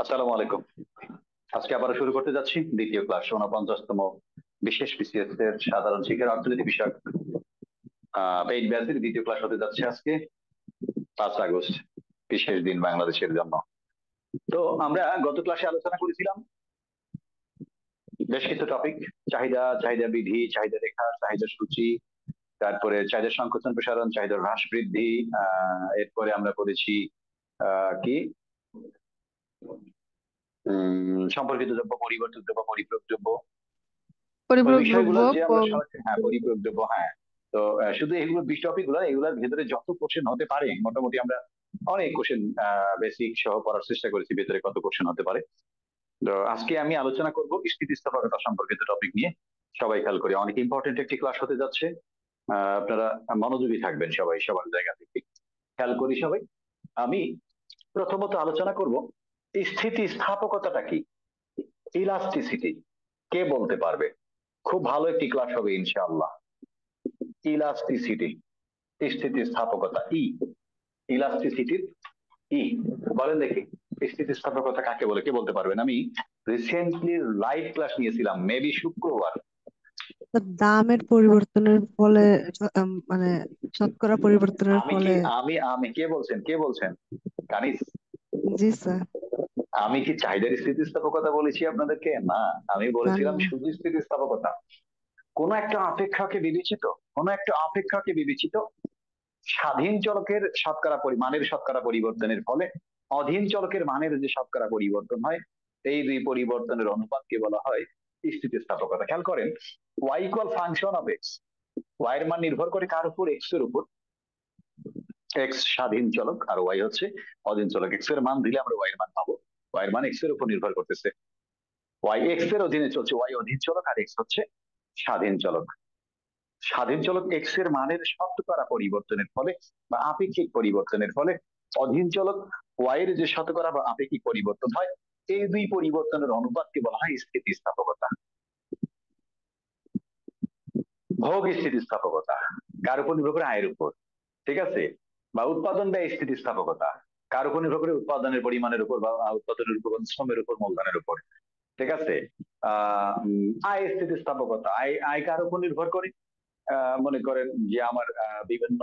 আসসালামু আলাইকুম। আজকে আবারও শুরু করতে যাচ্ছি দ্বিতীয় ক্লাস 49তম বিশেষ বিসিএস এর সাধারণ শিক্ষার অর্থনীতি বিষয়ক পেইড ব্যাচের দ্বিতীয় ক্লাস হতে যাচ্ছে আজকে 5 আগস্ট, বিশেষ দিন বাংলাদেশের জন্য। তো আমরা গত ক্লাসে আলোচনা করেছিলাম বেশ কিছু টপিক: চাহিদা, চাহিদা বিধি, চাহিদা রেখা, চাহিদা সূচি, তারপরে চাহিদা সংকোচন প্রসারণ, চাহিদা হ্রাস বৃদ্ধি। এরপরে আমরা করেছি কি সম্পর্কিত দ্রব্য, পরিবর্তিত দ্রব্য, পরিপূরক দ্রব্য। ওই পরিপূরক দ্রব্য বিষয়গুলো যে আমরা হ্যাঁ, পরিপূরক দ্রব্য, হ্যাঁ। তো শুধু এগুলো টপিক গুলো, এগুলোর ভিতরে যত কোশ্চেন হতে পারে মোটামুটি আমরা অনেক কোশ্চেন বেসিক সহ পড়ার চেষ্টা করেছি ভিতরে কত কোশ্চেন হতে পারে। তো আজকে আমি আলোচনা করব স্থিতিস্থাপকতা সম্পর্কিত টপিক নিয়ে। সবাই খেয়াল করি, অনেক ইম্পর্টেন্ট একটি ক্লাস হতে যাচ্ছে। আপনারা মনোযোগী থাকবেন সবাই, সবার জায়গা থেকে খেয়াল করি সবাই। আমি প্রথমত আলোচনা করব স্থিতিস্থাপকতাটা কি, ইলাস্টিসিটি। কে বলতে পারবে? খুব ভালো একটি ক্লাস হবে ইনশাআল্লাহ। ইলাস্টিসিটি, স্থিতিস্থাপকতা, ইলাস্টিসিটির ই বলেন দেখি। স্থিতিস্থাপকতা কাকে বলে, কে বলতে পারবেন? আমি রিসেন্টলি লাইভ ক্লাস নিয়েছিলাম, মেবি শুক্রবার। দামের পরিবর্তনের ফলে মানে শতকরা পরিবর্তনের আমি কি ফলে। আমি আমি কে বলছেন, কে বলছেন? কানিস? জি স্যার। আমি কি চাহিদার স্থিতিস্থাপকতা বলেছি আপনাদেরকে? না, আমি না বলেছিলাম না। শুধু স্থিতিস্থাপকতা। কোন একটা অপেক্ষাকে বিবেচিত, কোন একটা অপেক্ষাকে বিবেচিত স্বাধীন চলকের শতকরা মানের শতকরা পরিবর্তনের ফলে অধীন চলকের মানের যে শতকরা পরিবর্তন হয়, এই দুই পরিবর্তনের অনুপাতকে বলা হয় স্থিতিস্থাপকতা। খেয়াল করেন, Y equal function of X, Y এর মান নির্ভর করে কার উপর? এক্স এর উপর। এক্স স্বাধীন চলক আর ওয়াই হচ্ছে অধীন চলক। এক্স এর মান দিলে আমরা ওয়াই এর মান পাবো, ওয়াই এর মান এক্স এর উপর নির্ভর করতেছে। ওয়াই এক্স এর অধীনে চলছে, ওয়াই অধীন চলক, আর এক্স হচ্ছে স্বাধীন চলক। স্বাধীন চলক এক্স এর মানের শতকরা পরিবর্তনের ফলে বা আপেক্ষিক পরিবর্তনের ফলে অধীন চলক ওয়াই এর যে শতকরা বা আপেক্ষিক পরিবর্তন হয়, এই দুই পরিবর্তনের অনুপাতকে বলা হয় স্থিতিস্থাপকতা। ভোগ স্থিতিস্থাপকতা কার উপর নির্ভর করে? আয়ের উপর, ঠিক আছে? বা উৎপাদন ব্যয় স্থিতিস্থাপকতা কার উপর নির্ভর করে? উৎপাদনের পরিমাণের উপর বা উৎপাদনের উপর, শ্রমের উপর, মূলধনের উপর, ঠিক আছে? আয় স্থিতিস্থাপকতা, আয় আয় কার উপর নির্ভর করে? মনে করেন যে আমার বিভিন্ন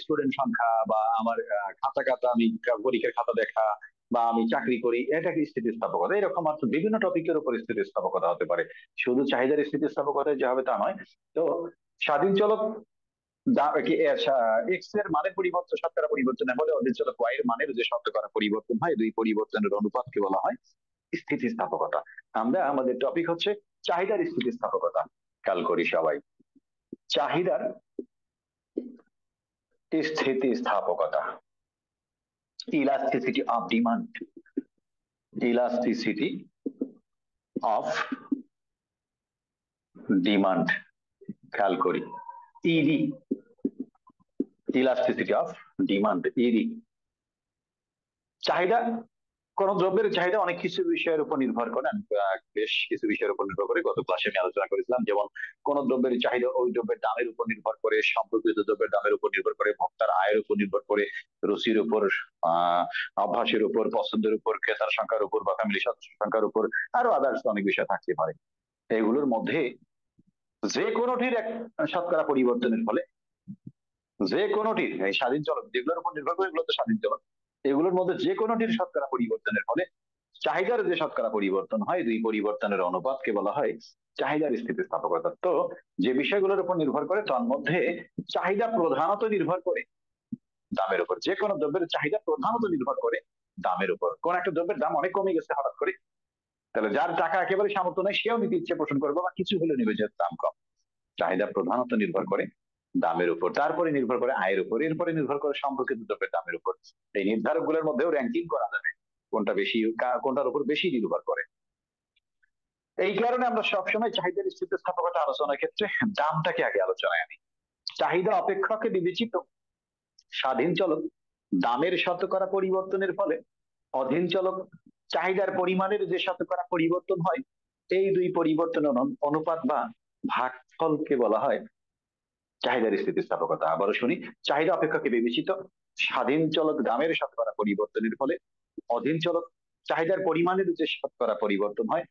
স্টুডেন্ট সংখ্যা বা আমার খাতা খাতা, আমি পরীক্ষার খাতা দেখা বা আমি চাকরি করি, এটা কি স্থিতিস্থাপকতা? এরকম আর বিভিন্ন টপিকের উপর স্থিতিস্থাপকতা হতে পারে, শুধু চাহিদার স্থিতিস্থাপকতা যে হবে তা নয়। তো স্বাধীন চলক এক্স এর মানের পরিবর্তন শতকরা পরিবর্তনের ফলে অধীন চলক ওয়াই এর মানের যে শতকরা পরিবর্তন হয়, দুই পরিবর্তনের অনুপাতকে বলা হয় স্থিতিস্থাপকতা। আমরা আমাদের টপিক হচ্ছে চাহিদার স্থিতিস্থাপকতা। খেয়াল করি সবাই, চাহিদার স্থিতিস্থাপকতা, elasticity of demand, elasticity of demand. খেয়াল করি, ED, elasticity of demand, ED. চাহিদা, কোন দ্রব্যের চাহিদা অনেক কিছু বিষয়ের উপর নির্ভর করে। আমি বেশ কিছু বিষয়ের উপর নির্ভর করে গত ক্লাসে আমি আলোচনা করেছিলাম। যেমন কোন দ্রব্যের চাহিদা ওই দ্রব্যের দামের উপর নির্ভর করে, সম্পর্কিত দ্রব্যের দামের উপর নির্ভর করে, ভোক্তার আয়ের উপর নির্ভর করে, রুচির উপর, অভ্যাসের উপর, পছন্দের উপর, ক্রেতার সংখ্যার উপর বা ফ্যামিলি সদস্য সংখ্যার উপর, আরো আদার্স অনেক বিষয় থাকতে পারে। এগুলোর মধ্যে যে কোনোটির এক শতকরা পরিবর্তনের ফলে, যে কোনোটির, এই স্বাধীন চলক যেগুলোর উপর নির্ভর করে এগুলো তো স্বাধীন চলক, এগুলোর মধ্যে যে কোনোটির শতকরা পরিবর্তনের ফলে চাহিদার যে শতকরা পরিবর্তন হয়, দুই পরিবর্তনের অনুপাতকে বলা হয় চাহিদার স্থিতিস্থাপকতা। তো যে বিষয়গুলোর উপর নির্ভর করে তার মধ্যে চাহিদা প্রধানত নির্ভর করে দামের উপর। যে কোনো দ্রব্যের চাহিদা প্রধানত নির্ভর করে দামের উপর। কোন একটা দ্রব্যের দাম অনেক কমে গেছে হঠাৎ করে, তাহলে যার টাকা একেবারে সামর্থ্য নেই সেও নিতে ইচ্ছে পোষণ করবে বা কিছু হলে নেবে, যে দাম কম। চাহিদা প্রধানত নির্ভর করে দামের উপর, তারপরে নির্ভর করে আয়ের উপর, এরপরে নির্ভর করে সম্পর্কিত দ্রব্যের দামের উপর। এই নির্ধারক গুলোর মধ্যেও র্যাঙ্কিং করা যাবে কোনটা বেশি, কোনটার উপর বেশি নির্ভর করে। এই কারণে আমরা সবসময় চাহিদার স্থিতিস্থাপকতা আলোচনার ক্ষেত্রে দামটাকে আগে আলোচনায় আনি। চাহিদা অপেক্ষাকে বিবেচিত স্বাধীন চলক দামের শতকরা পরিবর্তনের ফলে অধীন চলক চাহিদার পরিমাণের যে শতকরা পরিবর্তন হয়, এই দুই পরিবর্তনের অনুপাত বা ভাগফলকে বলা হয় চাহিদার স্থিতিস্থাপকতা। আবারও শুনি, চাহিদা অপেক্ষাকে বিবেচিত স্বাধীন চলক দামের শতকরা পরিবর্তনের ফলে অধীন চলক চাহিদার পরিমাণের যে শতকরা পরিবর্তন হয়,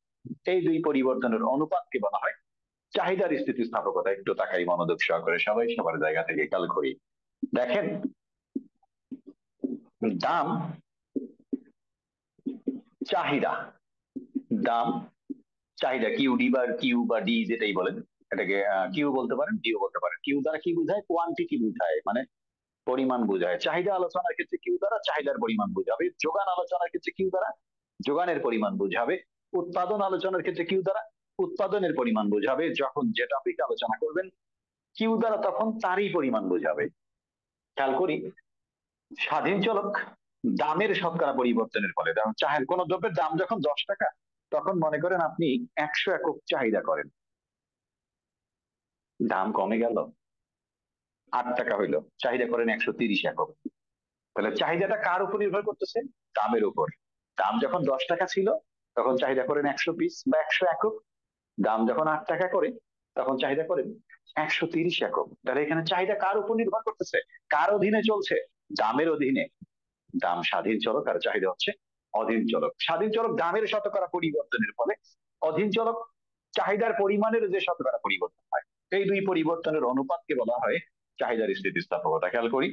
এই দুই পরিবর্তনের অনুপাতকে বলা হয় চাহিদার স্থিতিস্থাপকতা। একটু তাকাই মনোযোগ সহকারে, সবাই সবার জায়গা থেকে খেয়াল করি। দেখেন, দাম, চাহিদা, দাম, চাহিদা, কিউ বা ডি যেটাই বলেন, এটাকে কিউ বলতে পারেন, ডিও বলতে পারেন। কিউ দ্বারা কি বোঝায়? কোয়ান্টিটি বোঝায়, মানে পরিমাণ বোঝায়। চাহিদা আলোচনার ক্ষেত্রে কিউ দ্বারা চাহিদার পরিমাণ বোঝাবে। যোগান আলোচনার ক্ষেত্রে কিউ দ্বারা যোগানের পরিমাণ বোঝাবে। উৎপাদন আলোচনার ক্ষেত্রে কিউ দ্বারা উৎপাদনের পরিমাণ বোঝাবে। যখন যে টপিক আলোচনা করবেন কিউ দ্বারা তখন তারই পরিমাণ বোঝাবে। খেয়াল করি, স্বাধীন চলক দামের শতকরা পরিবর্তনের ফলে, যেমন চাহের কোন দ্রব্যের দাম যখন 10 টাকা, তখন মনে করেন আপনি 100 একক চাহিদা করেন, দাম কমে গেল, 8 টাকা হইলো, চাহিদা করেন 130 একক। তাহলে চাহিদাটা কার উপর নির্ভর করতেছে? দামের উপর। দাম যখন 10 টাকা ছিল তখন চাহিদা করেন 100 পিস বা 100 একক। দাম যখন 8 টাকা করে তখন চাহিদা করেন 130 একক। তাহলে এখানে চাহিদা কার উপর নির্ভর করতেছে? কার অধীনে চলছে? দামের অধীনে। দাম স্বাধীন চলক আর চাহিদা হচ্ছে অধীন চলক। স্বাধীন চলক দামের শতকরা পরিবর্তনের ফলে, অধীন চলক চাহিদার পরিমাণের যে শতকরা পরিবর্তন হয়, এই দুই পরিবর্তনের অনুপাতকে বলা হয় চাহিদার স্থিতিস্থাপকতা। খেয়াল করি,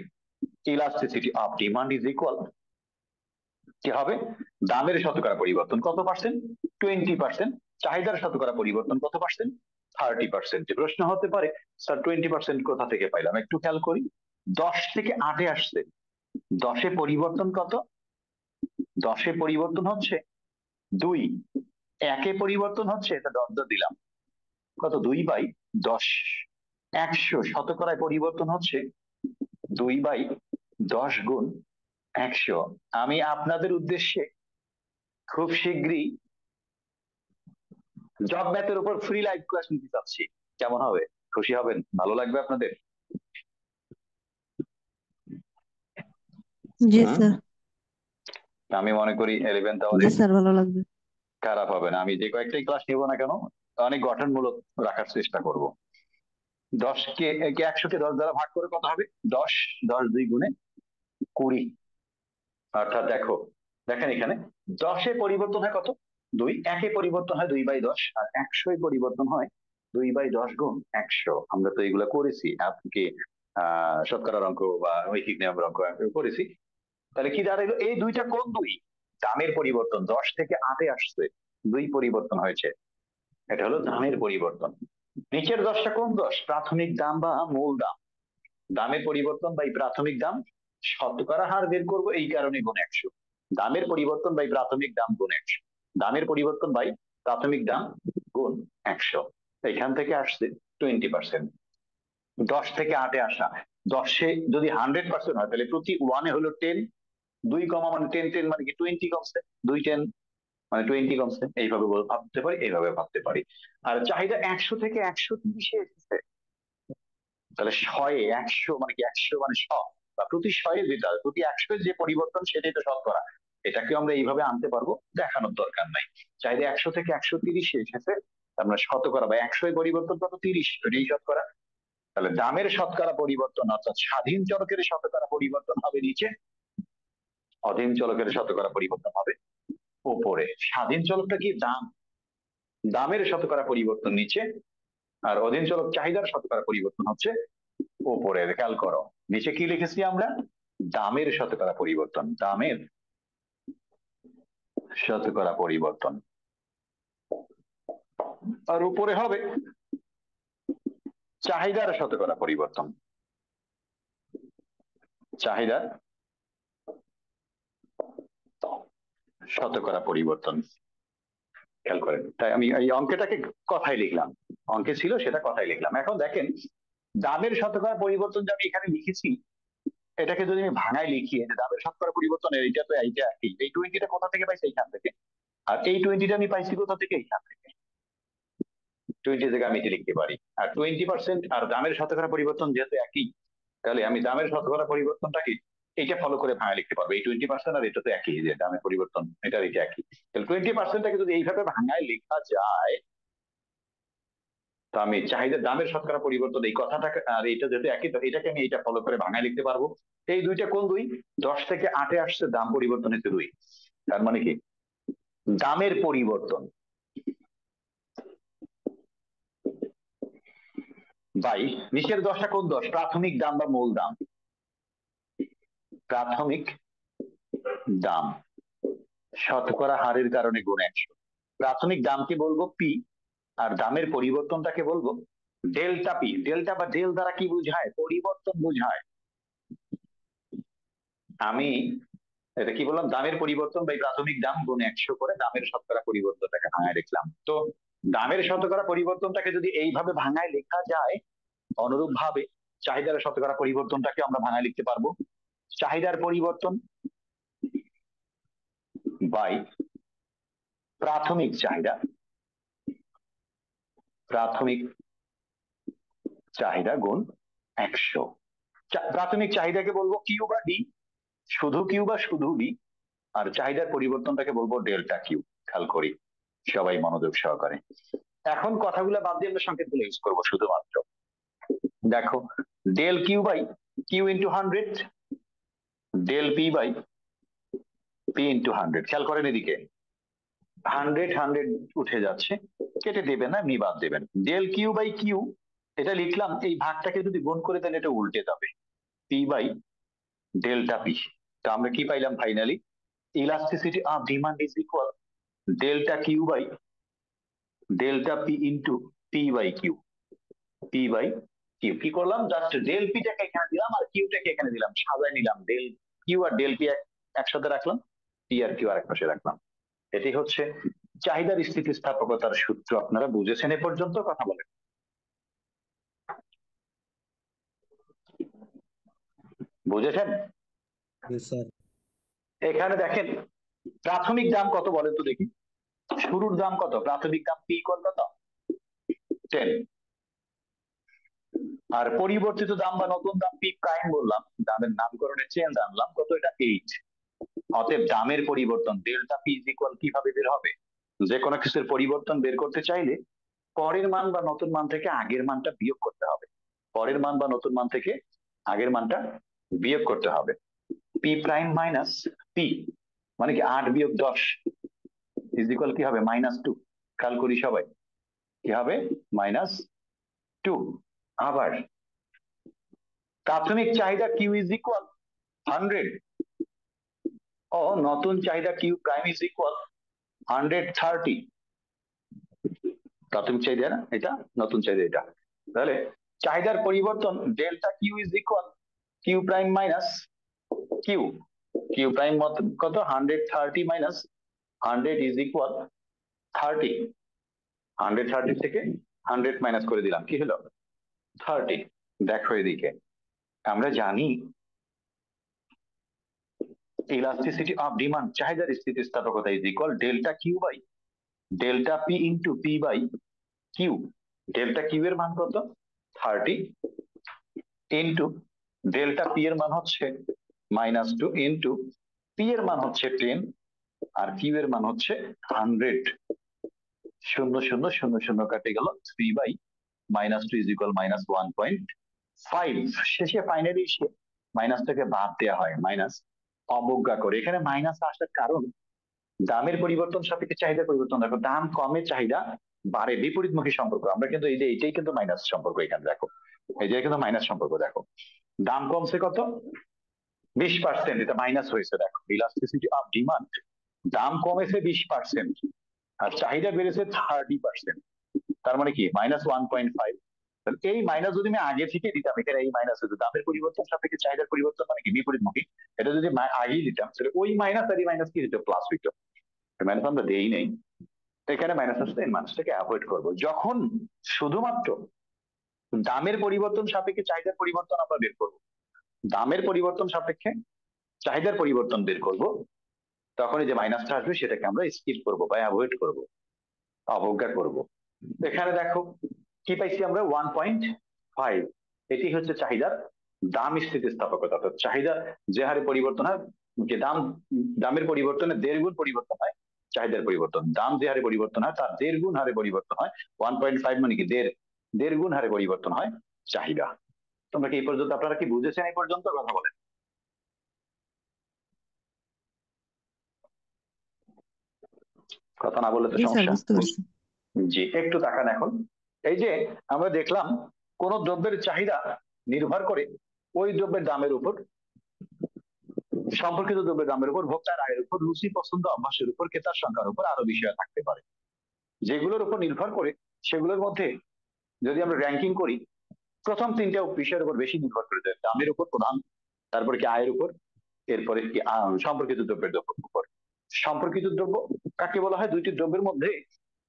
elasticity of demand is equal কি হবে? দামের শতকরা পরিবর্তন কত পার্সেন্ট? 20%। চাহিদার শতকরা পরিবর্তন কত পার্সেন্ট? 30%। প্রশ্ন হতে পারে, স্যার 20% কোথা থেকে পাইলাম? একটু খেয়াল করি, 10 থেকে 8-এ আসছে। 10-এ পরিবর্তন কত? 10-এ পরিবর্তন হচ্ছে 2। 1-এ পরিবর্তন হচ্ছে, এটা দর দিলাম, কত? 2/10। 100 শতকরায় পরিবর্তন হচ্ছে 2/10 গুণ 100। আমি আপনাদের উদ্দেশ্যে খুব শীঘ্রই জব ম্যাথের উপর ফ্রি লাইভ ক্লাস নিতে চাচ্ছি। কেমন হবে? খুশি হবেন? ভালো লাগবে আপনাদের? জি হুম, স্যার। আমি মনে করি 11th জি আওয়ারে স্যার, ভালো লাগবে। খারাপ হবে না। আমি যে কয়েকটাই ক্লাস নিব না কেন, অনেক গঠনমূলক রাখার চেষ্টা করব। 100কে 10 দ্বারা ভাগ করে কত হবে? 10। 10 2 গুণে 20। অর্থাৎ দেখেন এখানে 10-এ পরিবর্তন হয় কত? 2। 1-এ পরিবর্তন হয় 2/10, আর 100-এ পরিবর্তন হয় 2/10 গুণ 100। আমরা তো এগুলা করেছি, আপনি শতকরার অঙ্ক বা ঐকিক নিয়মের অঙ্ক করেছি। তাহলে কি দাঁড়াইলো? এই দুইটা কোন দুই? দামের পরিবর্তন। 10 থেকে 8-এ আসছে, 2 পরিবর্তন হয়েছে, এটা হলো দামের পরিবর্তন। নিচের 10টা কোন 10? প্রাথমিক দাম বা মূল দাম। দামের পরিবর্তন বাই প্রাথমিক দাম, শতকরা হার বের করব এই কারণে গুণ 100। দামের পরিবর্তন বাই প্রাথমিক দাম গুণ 100। দামের পরিবর্তন বাই প্রাথমিক দাম গুণ 100। এখান থেকে আসছে 20%। 10 থেকে 8-এ আসা, 10-এ যদি 100% হয় তাহলে প্রতি 1-এ হলো 10। 2 কমা মানে 10, 10 মানে কি 20 কমছে, 2 10 মানে 20 কমছে। এইভাবে ভাবতে পারি, এইভাবে ভাবতে পারি। আর চাহিদা 100 থেকে 130-এ এসেছে, তাহলে 100 মানে কি? 100 মানে 100, বা প্রতি 100-এ যেটা, প্রতি 100-এ যে পরিবর্তন সেটাই তো শতকরা। এটাকে আমরা এইভাবে আনতে পারবো, দেখানোর দরকার নাই। চাইলে 100 থেকে 130-এ এসেছে, আমরা শতকরা বা 100-এ পরিবর্তন কত? 30, এটাই শতকরা। তাহলে দামের শতকরা পরিবর্তন অর্থাৎ স্বাধীন চলকের শতকরা পরিবর্তন হবে নিচে, অধীন চলকের শতকরা পরিবর্তন হবে উপরে। স্বাধীন চলকটা কি? দাম। দামের শতকরা পরিবর্তন নিচে, আর অধীন চলক চাহিদার শতকরা পরিবর্তন হচ্ছে উপরে। খেয়াল করো, নিচে কি লিখেছি আমরা? দামের শতকরা পরিবর্তন, দামের শতকরা পরিবর্তন। আর উপরে হবে চাহিদার শতকরা পরিবর্তন, চাহিদার শতকরা পরিবর্তন। খেয়াল করেন, তাই আমি এই অঙ্কটাকে কথায় লিখলাম, অঙ্কে ছিল সেটা কথায় লিখলাম। এখন দেখেন, দামের শতকরা পরিবর্তন যে আমি এখানে লিখেছি, এটাকে যদি আমি ভাঙায় লিখি, যে দামের শতকরা পরিবর্তন, এইটা তো এইটা একই। এই 20টা কোথা থেকে পাইছি? এইখান থেকে। আর এই 20টা আমি পাইছি কোথা থেকে? এইখান থেকে। 20 থেকে আমি এটা লিখতে পারি। আর 20% আর দামের শতকরা পরিবর্তন যেহেতু একই, তাহলে আমি দামের শতকরা পরিবর্তনটাকে এইটা ফলো করে ভাঙা লিখতে পারবো। এই 20% আর এটা তো একই, যে দামের পরিবর্তন এটা এটা একই। তাহলে 20%টাকে যদি এইভাবে ভাঙায় লেখা যায়, তো আমি চাহিদা দামের শতকরা পরিবর্তন এই কথাটাকে, আর এটা যেহেতু একই, তো এটাকে আমি এটা ফলো করে ভাঙায় লিখতে পারবো। এই দুইটা কোন দুই? 10 থেকে 8-এ আসছে, দাম পরিবর্তন হচ্ছে 2। তার মানে কি দামের পরিবর্তন বাই 20-এর 10টা কোন 10? প্রাথমিক দাম বা মূল দাম। প্রাথমিক দাম শতকরা হারের কারণে গুণ 100। প্রাথমিক দামকে বলবো পি, আর দামের পরিবর্তনটাকে বলবো ডেল্টা পি। ডেল্টা বা ডেল দ্বারা কি বোঝায়? পরিবর্তন বোঝায়। আমি এটা কি বললাম? দামের পরিবর্তন বাই প্রাথমিক দাম গুণ 100 করে দামের শতকরা পরিবর্তনটাকে ভাঙায় লিখলাম। তো দামের শতকরা পরিবর্তনটাকে যদি এইভাবে ভাঙায় লেখা যায়, অনুরূপ ভাবে চাহিদার শতকরা পরিবর্তনটাকে আমরা ভাঙায় লিখতে পারবো চাহিদার পরিবর্তন বাই প্রাথমিক চাহিদা। প্রাথমিক চাহিদা গুণ 100। প্রাথমিক চাহিদাকে বলবো কিউ বা ডি, শুধু কিউ বা শুধু ডি, আর চাহিদার পরিবর্তনটাকে বলবো ডেল্টা কিউ। খেয়াল করি সবাই মনোযোগ সহকারে। এখন কথাগুলো বাদ দিয়ে আমরা সংকেতগুলো ইউজ করবো শুধুমাত্র। দেখো, del Q by Q into 100, del P by P into 100। খেয়াল করেন এদিকে 100 উঠে যাচ্ছে, কেটে দেবেন না, এমনি বাদ দেবেন। ডেল কিউ বাই কিউ এটা লিখলাম, এই ভাগটাকে যদি গুণ করে দেন এটা উল্টে যাবে, পি বাই ডেল্টা পি। তো আমরা কি পাইলাম finally? Elasticity of demand is equal delta Q by delta P into P by Q. P by Q কি করলাম? জাস্ট ডেল পিটাকে এখানে দিলাম আর কিউটাকে এখানে দিলাম, সাজায় নিলাম। Del Q R del P একসাথে রাখলাম, পি আর কিউ আরেক পাশে রাখলাম। এটি হচ্ছে চাহিদার স্থিতিস্থাপকতার সূত্র। আপনারা বুঝেছেন এ পর্যন্ত? কথা বলেন। বুঝেছেন? এখানে দেখেন প্রাথমিক দাম কত বলেন তো দেখি। শুরুর দাম কত? প্রাথমিক দাম পি কত? 10। আর পরিবর্তিত দাম বা নতুন দাম পি প্রাইম বললাম, দামের নামকরণের চেঞ্জ আনলাম কত? এটা 8। অতএব দামের পরিবর্তন ডেল্টা পি ইজ ইকুয়াল কিভাবে বের হবে? যে কোনো কিছুর পরিবর্তন বের করতে চাইলে পরের মান বা নতুন মান থেকে আগের মানটা বিয়োগ করতে হবে। পরের মান বা নতুন মান থেকে আগের মানটা বিয়োগ করতে হবে। পি প্রাইম মাইনাস পি মানে কি 8 বিয়োগ 10 ইজ ইকুয়াল কি হবে? -2। খেয়াল করি সবাই, কি হবে? -2। আবার প্রাথমিক চাহিদা কিউ ইজ ইকুয়াল 100 ও নতুন চাহিদা কিউ প্রাইম ইজ ইকুয়াল 130। প্রাথমিক চাহিদা না এটা, নতুন চাহিদা এটা। তাহলে চাহিদার পরিবর্তন delta Q is equal Q prime minus Q. Q prime কত? 130 মাইনাস 100 ইজ ইকুয়াল 30। 130 থেকে 100 মাইনাস করে দিলাম, কি হলো? 30। দেখো এদিকে আমরা জানি ইলাস্টিসিটি অফ ডিমান্ড চাহিদার স্থিতিস্থাপকতা is equal delta Q by delta P into P by Q. Delta Q এর মান কত? 30 ইন্টু ডেল্টা পি এর মান হচ্ছে -2 ইন্টু পি এর মান হচ্ছে 10 আর কিউ এর মান হচ্ছে 100। 0 0 0 0 কাটে গেল, 3 বাই -2 ইজ ইকুয়াল -1.5। শেষে ফাইনালি এসে মাইনাসটাকে বাদ দেওয়া হয়, মাইনাস অবজ্ঞা করে। এখানে মাইনাস আসার কারণ দামের পরিবর্তন সাপেক্ষে চাহিদার পরিবর্তন। দেখো দাম কমে চাহিদা বাড়ে, বিপরীতমুখী সম্পর্ক। আমরা কিন্তু এই যে এইটাই কিন্তু মাইনাস সম্পর্ক। এখানে দেখো এই যে কিন্তু মাইনাস সম্পর্ক। দেখো দাম কমছে কত? 20%, এটা মাইনাস হয়েছে। দেখো ইলাস্টিসিটি অফ ডিমান্ড, দাম কমেছে 20% আর চাহিদা বেড়েছে 30%। তার মানে কি? -1.5। এই মাইনাস যদি আমি আগে থেকে দিতাম, এখানে এই মাইনাস হতো। দামের পরিবর্তন সাপেক্ষে চাহিদার পরিবর্তন মানে কি? বিপরীতমুখী। এটা যদি আগেই দিতাম তাহলে ওই মাইনাস আর এই মাইনাস কি হতো? প্লাস হইতো। মাইনাস আমরা দেই নেই, এখানে মাইনাস আসলে এই মাইনাসটাকে অ্যাভয়েড করবো। যখন শুধুমাত্র দামের পরিবর্তন সাপেক্ষে চাহিদার পরিবর্তন আমরা বের করবো, দামের পরিবর্তন সাপেক্ষে চাহিদার পরিবর্তন বের করব, তখন এই যে মাইনাসটা আসবে সেটাকে আমরা স্কিপ করবো বা অ্যাভয়েড করবো, অবজ্ঞা করব। এখানে দেখো কি পাইছি আমরা? 1.5। এটি হচ্ছে চাহিদার দাম স্থিতিস্থাপকতা। অর্থাৎ চাহিদা যে হারে পরিবর্তন হয়, যে দামের পরিবর্তনে 1.5 গুণ পরিবর্তন হয় চাহিদার পরিবর্তন, দাম যে হারে পরিবর্তন হয় তার 1.5 গুণ হারে পরিবর্তন হয়। 1.5 মানে কি? 1.5 গুণ হারে পরিবর্তন হয় চাহিদা। তোমরা কি এই পর্যন্ত, আপনারা কি বুঝেছেন এই পর্যন্ত? কথা বলেন। কথা না বললে তো জি স্যার, সমস্যা। বুঝতে পারছি। জি, একটু তাকান এখন। এই যে আমরা দেখলাম কোন দ্রব্যের চাহিদা নির্ভর করে ওই দ্রব্যের দামের উপর, সম্পর্কিত দ্রব্যের দামের উপর, ভোক্তার আয়ের উপর, রুচি পছন্দ অভ্যাসের উপর, ক্রেতার সংখ্যার উপর আরো বিষয় থাকতে পারে। যেগুলোর উপর নির্ভর করে সেগুলোর মধ্যে যদি আমরা র্যাঙ্কিং করি, প্রথম তিনটা বিষয়ের উপর বেশি নির্ভর করে দেয়, দামের উপর প্রধান, তারপরে কি আয়ের উপর, এরপরে কি সম্পর্কিত দ্রব্যের উপর। সম্পর্কিত দ্রব্য কাকে বলা হয়? দুইটি দ্রব্যের মধ্যে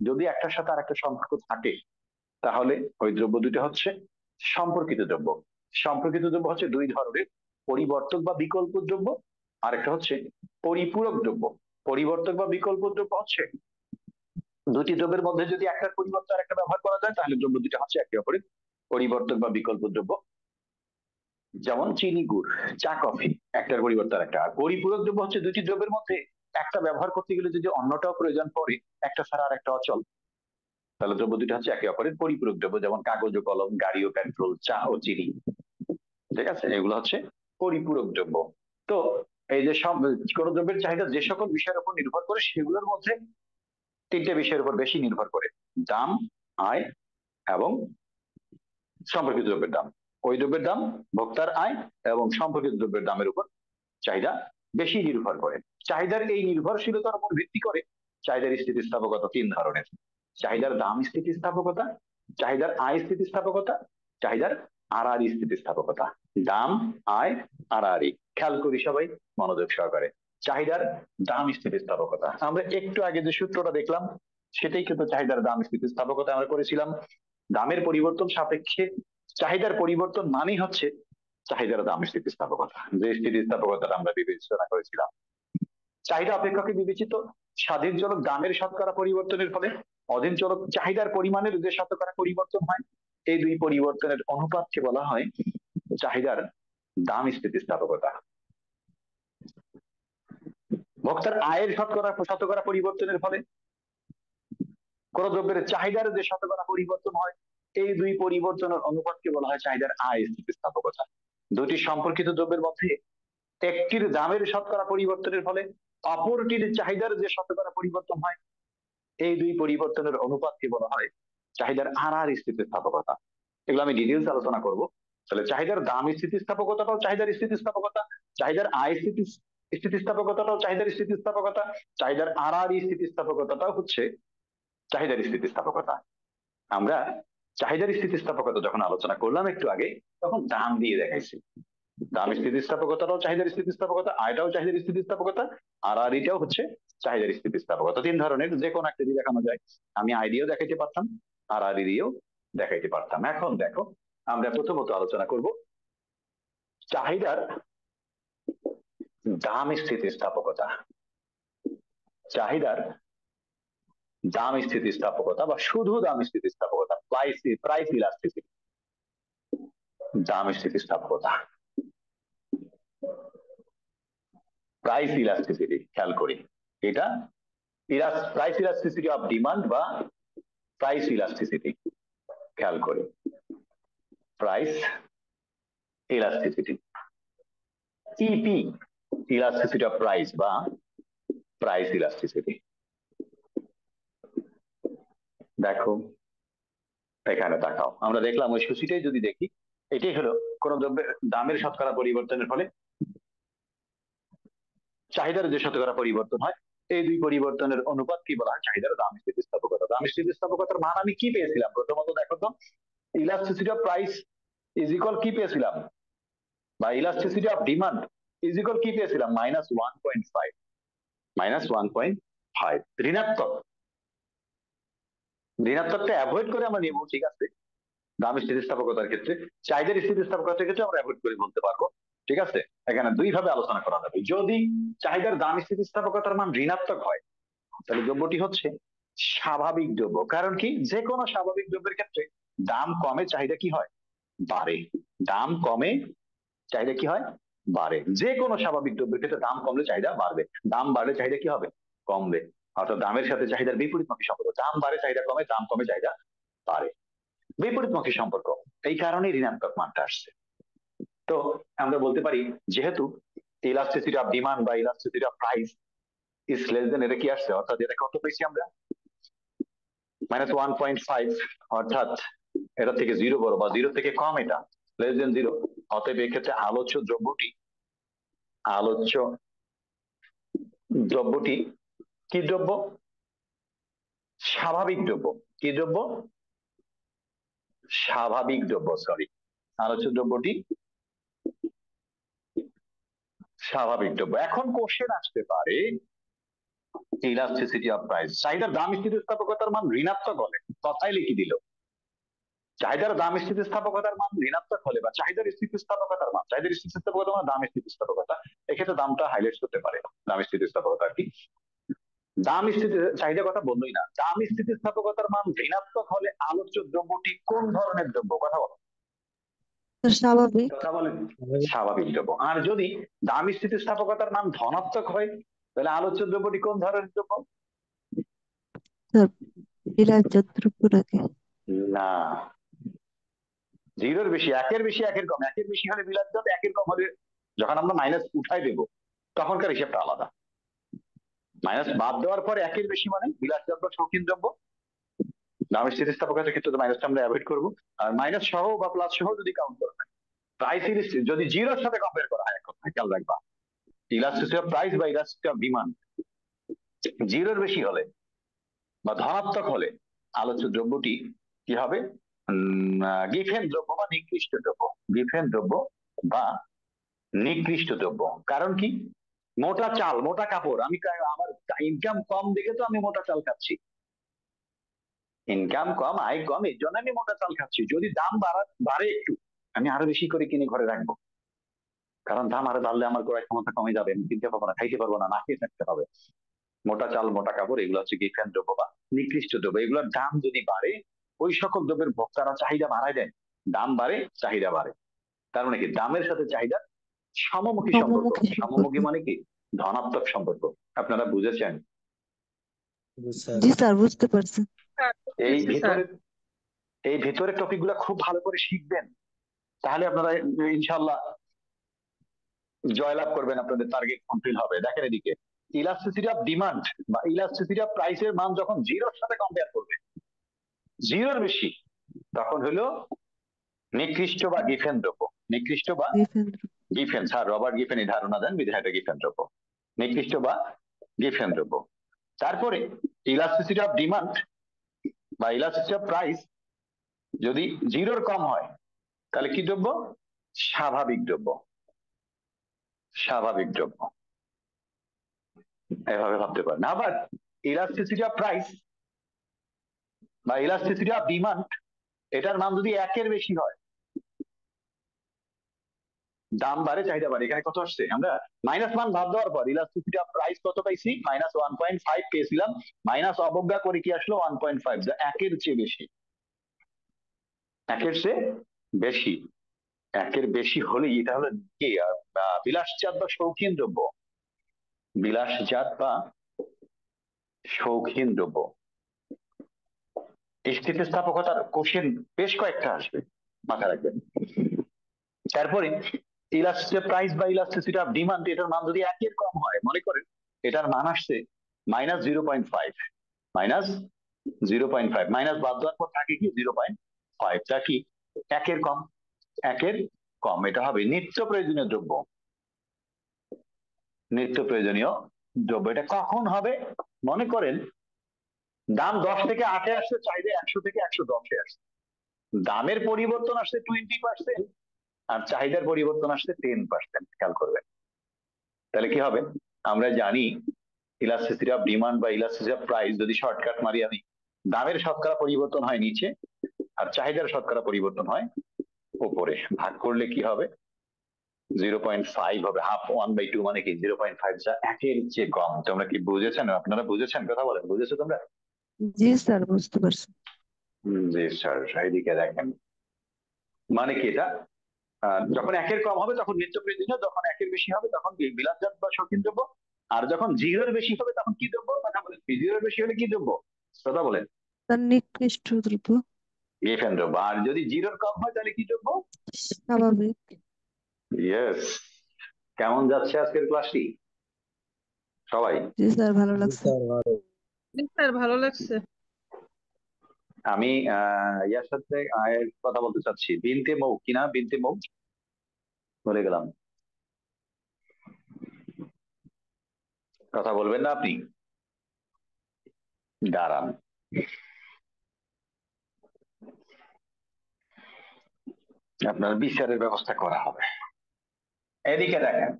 যদি একটার সাথে আরেকটা সম্পর্ক থাকে তাহলে ওই দ্রব্য দুটো হচ্ছে সম্পর্কিত দ্রব্য। সম্পর্কিত দ্রব্য হচ্ছে দুই ধরনের, পরিবর্তক বা বিকল্প দ্রব্য, আরেকটা হচ্ছে পরিপূরক দ্রব্য। পরিবর্তক বা বিকল্প দ্রব্য হচ্ছে দুটি দ্রব্যের মধ্যে যদি একটার পরিবর্তে আরেকটা ব্যবহার করা যায় তাহলে দ্রব্য দুটো হচ্ছে একে অপরের পরিবর্তক বা বিকল্প দ্রব্য। যেমন চিনি, গুড়, চা, কফি, একটার পরিবর্তে আরেকটা। আর পরিপূরক দ্রব্য হচ্ছে দুটি দ্রব্যের মধ্যে একটা ব্যবহার করতে গেলে যদি অন্যটাও প্রয়োজন পড়ে, একটা ছাড়া আর একটা অচল, তাহলে দ্রব্য দুটো হচ্ছে একে অপরের পরিপূরক দ্রব্য। যেমন কাগজ ও কলম, গাড়ি ও পেট্রোল, চা ও চিনি। ঠিক আছে, এগুলো হচ্ছে পরিপূরক দ্রব্য। তো এই যে সব কোন দ্রব্যের চাহিদা যে সকল বিষয়ের উপর নির্ভর করে সেগুলোর মধ্যে তিনটে বিষয়ের উপর বেশি নির্ভর করে: দাম, আয় এবং সম্পর্কিত দ্রব্যের দাম। ওই দ্রব্যের দাম, ভোক্তার আয় এবং সম্পর্কিত দ্রব্যের দামের উপর চাহিদা বেশি নির্ভর করে। চাহিদার এই নির্ভরশীলতার উপর ভিত্তি করে চাহিদার স্থিতিস্থাপকতা তিন ধরনের: চাহিদার দাম স্থিতিস্থাপকতা, চাহিদার আয় স্থিতিস্থাপকতা, চাহিদার আড়াআড়ি স্থিতিস্থাপকতা। দাম, আয়, আড়াআড়ি, খেয়াল করি সবাই মনোযোগ সহকারে। চাহিদার দাম স্থিতিস্থাপকতা, আমরা একটু আগে যে সূত্রটা দেখলাম সেটাই কিন্তু চাহিদার দাম স্থিতিস্থাপকতা আমরা করেছিলাম। দামের পরিবর্তন সাপেক্ষে চাহিদার পরিবর্তন মানেই হচ্ছে চাহিদার দাম স্থিতিস্থাপকতা, যে স্থিতিস্থাপকতাটা আমরা বিবেচনা করেছিলাম। চাহিদা অপেক্ষকে বিবেচিত স্বাধীন চলক দামের শতকরা পরিবর্তনের ফলে অধীন চলক চাহিদার পরিমাণের যে শতকরা পরিবর্তন হয়, এই দুই পরিবর্তনের অনুপাতকে বলা হয় চাহিদার দাম স্থিতিস্থাপকতা। ভোক্তার আয়ের শতকরা পরিবর্তনের ফলে কোন দ্রব্যের চাহিদার যে শতকরা পরিবর্তন হয়, এই দুই পরিবর্তনের অনুপাতকে বলা হয় চাহিদার আয় স্থিতিস্থাপকতা। দুটি সম্পর্কিত দ্রব্যের মধ্যে একটির দামের শতকরা পরিবর্তনের ফলে অপরটির চাহিদার যে শতকরা পরিবর্তন হয়, এই দুই পরিবর্তনের অনুপাতকে বলা হয় চাহিদার আড়াআড়ি স্থিতিস্থাপকতা। এগুলো আমি ডিটেলস আলোচনা করব। তাহলে চাহিদার দাম স্থিতিস্থাপকতাটাও চাহিদার স্থিতিস্থাপকতা, চাহিদার আয় স্থিতিস্থাপকতাটাও চাহিদার স্থিতিস্থাপকতা, চাহিদার আড়াআড়ি স্থিতিস্থাপকতাটাও হচ্ছে চাহিদার স্থিতিস্থাপকতা। আমরা চাহিদার স্থিতিস্থাপকতা যখন আলোচনা করলাম একটু আগে, তখন দাম দিয়ে দেখাইছি। দাম স্থিতিস্থাপকতাটাও চাহিদার স্থিতিস্থাপকতা, আয়টাও চাহিদার স্থিতিস্থাপকতা, আর এটাও হচ্ছে চাহিদার স্থিতিস্থাপকতা। তিন ধরনের, যে কোনো একটা দিয়ে দেখানো যায়। আমি আয় দিয়েও দেখাইতে পারতাম, আর দিয়েও দেখাইতে পারতাম। এখন দেখো, আমরা প্রথমত আলোচনা করব চাহিদার দাম স্থিতিস্থাপকতা। চাহিদার দাম স্থিতিস্থাপকতা বা শুধু দাম স্থিতিস্থাপকতা, প্রাইস ইলাস্টিসিটি। দাম স্থিতিস্থাপকতা, প্রাইস ইলাস্টিসিটি, খেয়াল করি এটা প্রাইস ইলাস্টিসিটি অফ ডিমান্ড বা প্রাইস ইলাস্টিসিটি। খেয়াল করি price elasticity, EP, elasticity of price বা প্রাইস ইলাস্টিসিটি। দেখো এখানে তাকাও, আমরা দেখলাম ওই সূচিটাই যদি দেখি, এটাই হলো কোন দ্রব্যের দামের শতকরা পরিবর্তনের ফলে চাহিদার যে শতকরা পরিবর্তন হয়, এই দুই পরিবর্তনের অনুপাত কি বলা হয় চাহিদার দাম স্থিতিস্থাপকতা। দাম স্থিতিস্থাপকতার মান আমি কি পেয়েছিলাম? প্রথমত দেখো তো, elasticity of price is equal কি পেয়েছিলাম, বা elasticity of demand is equal কি পেয়েছিলাম? -1.5। -1.5 ঋণাত্মক। ঋণাত্মকটা অ্যাভয়েড করে আমরা নেব, ঠিক আছে, দাম স্থিতিস্থাপকতার ক্ষেত্রে। চাহিদার স্থিতিস্থাপকতার ক্ষেত্রে আমরা অ্যাভয়েড করে বলতে পারবো, ঠিক আছে। এখানে দুই ভাবে আলোচনা করা যাবে। যদি চাহিদার দাম স্থিতিস্থাপকতার মান ঋণাত্মক হয় তাহলে দ্রব্যটি হচ্ছে স্বাভাবিক দ্রব্য। কারণ কি, যে কোনো স্বাভাবিক দ্রব্যের ক্ষেত্রে দাম কমে চাহিদা কি হয়? বাড়ে। দাম কমে চাহিদা কি হয়? বাড়ে। যে কোনো স্বাভাবিক দ্রব্যের ক্ষেত্রে দাম কমলে চাহিদা বাড়বে, দাম বাড়লে চাহিদা কি হবে? কমবে। অর্থাৎ দামের সাথে চাহিদার বিপরীতমুখী সম্পর্ক, দাম বাড়ে চাহিদা কমে, দাম কমে চাহিদা বাড়ে, বিপরীতমুখী সম্পর্ক। এই কারণেই ঋণাত্মক মানটা আসছে। তো আমরা বলতে পারি যেহেতু ইলাস্টিসিটি অফ ডিমান্ড বা elasticity of price is less than, এটা কি আসছে, অর্থাৎ এটা কত পেয়েছি আমরা, -1.5, অর্থাৎ এটা থেকে জিরো বড় বা জিরো থেকে কম, এটা লেস দেন জিরো। অতএব এক্ষেত্রে আলোচ্য দ্রব্যটি কি দ্রব্য, স্বাভাবিক দ্রব্য। কি দ্রব্য, স্বাভাবিক দ্রব্য, সরি, আলোচ্য দ্রব্যটি স্বাভাবিক দ্রব্য। এখন কোশ্চেন আসতে পারে ইলাস্টিসিটি অফ প্রাইস, চাহিদার দাম স্থিতিস্থাপকতার মান ঋণাত্মক হলে, কথাই লিখে দিল, চাহিদার দাম স্থিতিস্থাপকতার মান ঋণাত্মক হলে বা চাহিদার স্থিতিস্থাপকতার মান দাম স্থিতিস্থাপকতা, এক্ষেত্রে দামটা হাইলাইট করতে পারে। দাম স্থিতিস্থাপকতা কি, দাম স্থিতি, চাহিদার কথা বললোই না, দাম স্থিতিস্থাপকতার মান ঋণাত্মক হলে আলোচ্য দ্রব্যটি কোন ধরনের দ্রব্য, কথা বলো, স্যার স্বাভাবিক। কথা বলেন, স্বাভাবিক দ্রব্য। আর যদি দাম স্থিতিস্থাপকতার মান ধনাত্মক হয়, তাহলে আলোচ্য দ্রব্যটি কোন ধরনের দ্রব্য, স্যার বিলাসজাত দ্রব্য নাকি? না, জিরোর বেশি, একের বেশি একের কম, একের বেশি হলে বিলাসজাত, একের কম হলে, যখন আমরা মাইনাস উঠাই দেব তখনকার হিসাবটা আলাদা। মাইনাস বাদ দেওয়ার পর একের বেশি মানে বিলাসজাত বা শৌখিন দ্রব্য। দাম স্থিতিস্থাপকতার ক্ষেত্রে মাইনাসটা আমরা অ্যাভয়েড করবো। আর মাইনাস সহ বা প্লাস সহ যদি কাউন্ট করা হয়, প্রাইস যদি জিরোর সাথে কম্পেয়ার করা হয়, এখন খেয়াল রাখবা, ইলাস্টিসিটি অফ প্রাইস বা ইলাস্টিসিটি অফ ডিমান্ড জিরোর বেশি হলে বা ধনাত্মক হলে আলোচ্য দ্রব্যটি কি হবে, গিফেন দ্রব্য বা নিকৃষ্ট দ্রব্য। গিফেন দ্রব্য বা নিকৃষ্ট দ্রব্য। কারণ কি, মোটা চাল, মোটা কাপড়, আমি আমার ইনকাম কম দেখে তো আমি মোটা চাল খাচ্ছি, ইনকাম কম, আয় কম, এই জন্য আমি মোটা চাল খাচ্ছি। যদি দাম বাড়ে একটু, আমি আরো বেশি করে কিনে ঘরে রাখবো, কারণ দাম আরো বাড়লে আমার ক্রয় ক্ষমতা কমে যাবে, আমি কিনতে পারবো না, খাইতে পারবো না, না খেয়ে থাকতে হবে। মোটা চাল, মোটা কাপড়, এগুলো হচ্ছে গিফেন দ্রব্য বা নিকৃষ্ট দ্রব্য। এগুলোর দাম যদি বাড়ে, ওই সকল দ্রব্যের ভোক্তারা চাহিদা বাড়ায় দেন, দাম বাড়ে, চাহিদা বাড়ে। তার মানে কি, দামের সাথে চাহিদার সমমুখী সম্পর্ক। সমমুখী সম্পর্ক। সমমুখী মানে কি, ধনাত্মক সম্পর্ক। আপনারা বুঝেছেন? জি স্যার, বুঝতে পারছি। এই ভিতরে, এই ভিতরে টপিক গুলা খুব ভালো করে শিখবেন, তাহলে আপনারা ইনশাল্লাহ জয়লাভ করবেন, আপনাদের টার্গেট ফুলফিল হবে। দেখেন এদিকে, ইলাস্টিসিটি অফ ডিমান্ড বা ইলাস্টিসিটি অফ প্রাইসের মান যখন জিরোর সাথে কম্পেয়ার করবে, জিরোর বেশি, তখন হলো নিকৃষ্ট বা গিফেন দ্রব্য। নিকৃষ্ট বা Giffen. Giffen, sir Robert Giffen এই ধারণা দেন, বিধায়ক গিফেন দ্রব্য, নিকৃষ্ট বা গিফেন দ্রব্য। তারপরে ইলাস্টিসিটি অফ ডিমান্ড বা ইলাস্টিসিটি অফ প্রাইস যদি জিরোর কম হয়, তাহলে কি দ্রব্য, স্বাভাবিক দ্রব্য। স্বাভাবিক দ্রব্য, এভাবে ভাবতে পারেন। আবার ইলাস্টিসিটি অফ প্রাইস বা ইলাস্টিসিটি অফ ডিমান্ড, এটার মান যদি একের বেশি হয়, দাম বাড়ে, চাহিদা বাড়ে। এখানে কত আসছে, আমরা মাইনাস মান ভাব দেওয়ার পর ইলাস্টিসিটি অফ প্রাইস কত পাইছি, -1.5 পেয়েছিলাম, মাইনাস অবজ্ঞা করে কি আসলো 1.5, যা একের চেয়ে বেশি। একের চেয়ে বেশি, একের বেশি হলেই এটা হলো কি, বিলাসজাত বা শৌখিন দ্রব্য। বিলাসজাত বা শৌখিন দ্রব্য। স্থিতিস্থাপকতার কোশ্চেন বেশ কয়েকটা আসবে, মাথায় রাখবেন। তারপরে ইলাস্টিসিটি প্রাইস বা ইলাস্টিসিটি অফ ডিমান্ড, এটার মান যদি একের কম হয়, মনে করেন এটার মান আসছে -0.5, -0.5, মাইনাস বাদ দেওয়ার পর থাকে কি 0.5, তা কি একের কম, একের কম, এটা হবে নিত্য প্রয়োজনীয় দ্রব্য। নিত্য প্রয়োজনীয় দ্রব্য, এটা কখন হবে, মনে করেন দাম 10 থেকে 8-এ আসছে, চাহিদা 100 থেকে 110-এ আসছে, দামের পরিবর্তন আসছে 20% আর চাহিদার পরিবর্তন আসছে 10%, খেয়াল করবেন। তাহলে কি হবে, আমরা জানি ইলাস্টিসিটি অফ ডিমান্ড বা ইলাস্টিসিটি অফ প্রাইস যদি শর্টকাট মারি আমি, দামের শতকরা পরিবর্তন হয় নিচে আর চাহিদার শতকরা পরিবর্তন হয় উপরে, ভাগ করলে কি হবে 0.5 হবে, হাফ 1/2 মানে কি 0.5, যা একের চেয়ে কম। তোমরা কি বুঝেছেন, আপনারা বুঝেছেন, কথা বলেন, বুঝেছো তোমরা? জি স্যার, বুঝতে পারছি। জি স্যার, এইদিকে দেখেন, মানে কি এটা, যখন একের কম হবে তখন নিত্য প্রয়োজনীয়, যখন একের বেশি হবে তখন কি বিলাসজাত বা শৌখিন দ্রব্য, আর যখন জিরোর বেশি হবে তখন কি দ্রব্য, কথা বলেন, জিরোর বেশি হলে কি দ্রব্য, কথা বলেন, তার নিকৃষ্ট দ্রব্য। গিফেন দ্রব্য। আর যদি জিরোর কম হয় তাহলে কি দ্রব্য, স্বাভাবিক। ইয়েস। কেমন যাচ্ছে আজকের ক্লাসটি? সবাই? জি স্যার, ভালো জি লাগছে। স্যার ভালো। জি স্যার, ভালো লাগছে। আমি ইয়ার সাথে আয়ের কথা বলতে চাচ্ছি। বিনতে মৌ কিনা, বিনতে মৌ বলে গেলাম। কথা বলবেন না আপনি? দাঁড়ান, আপনার বিচারের ব্যবস্থা করা হবে। এদিকে দেখেন,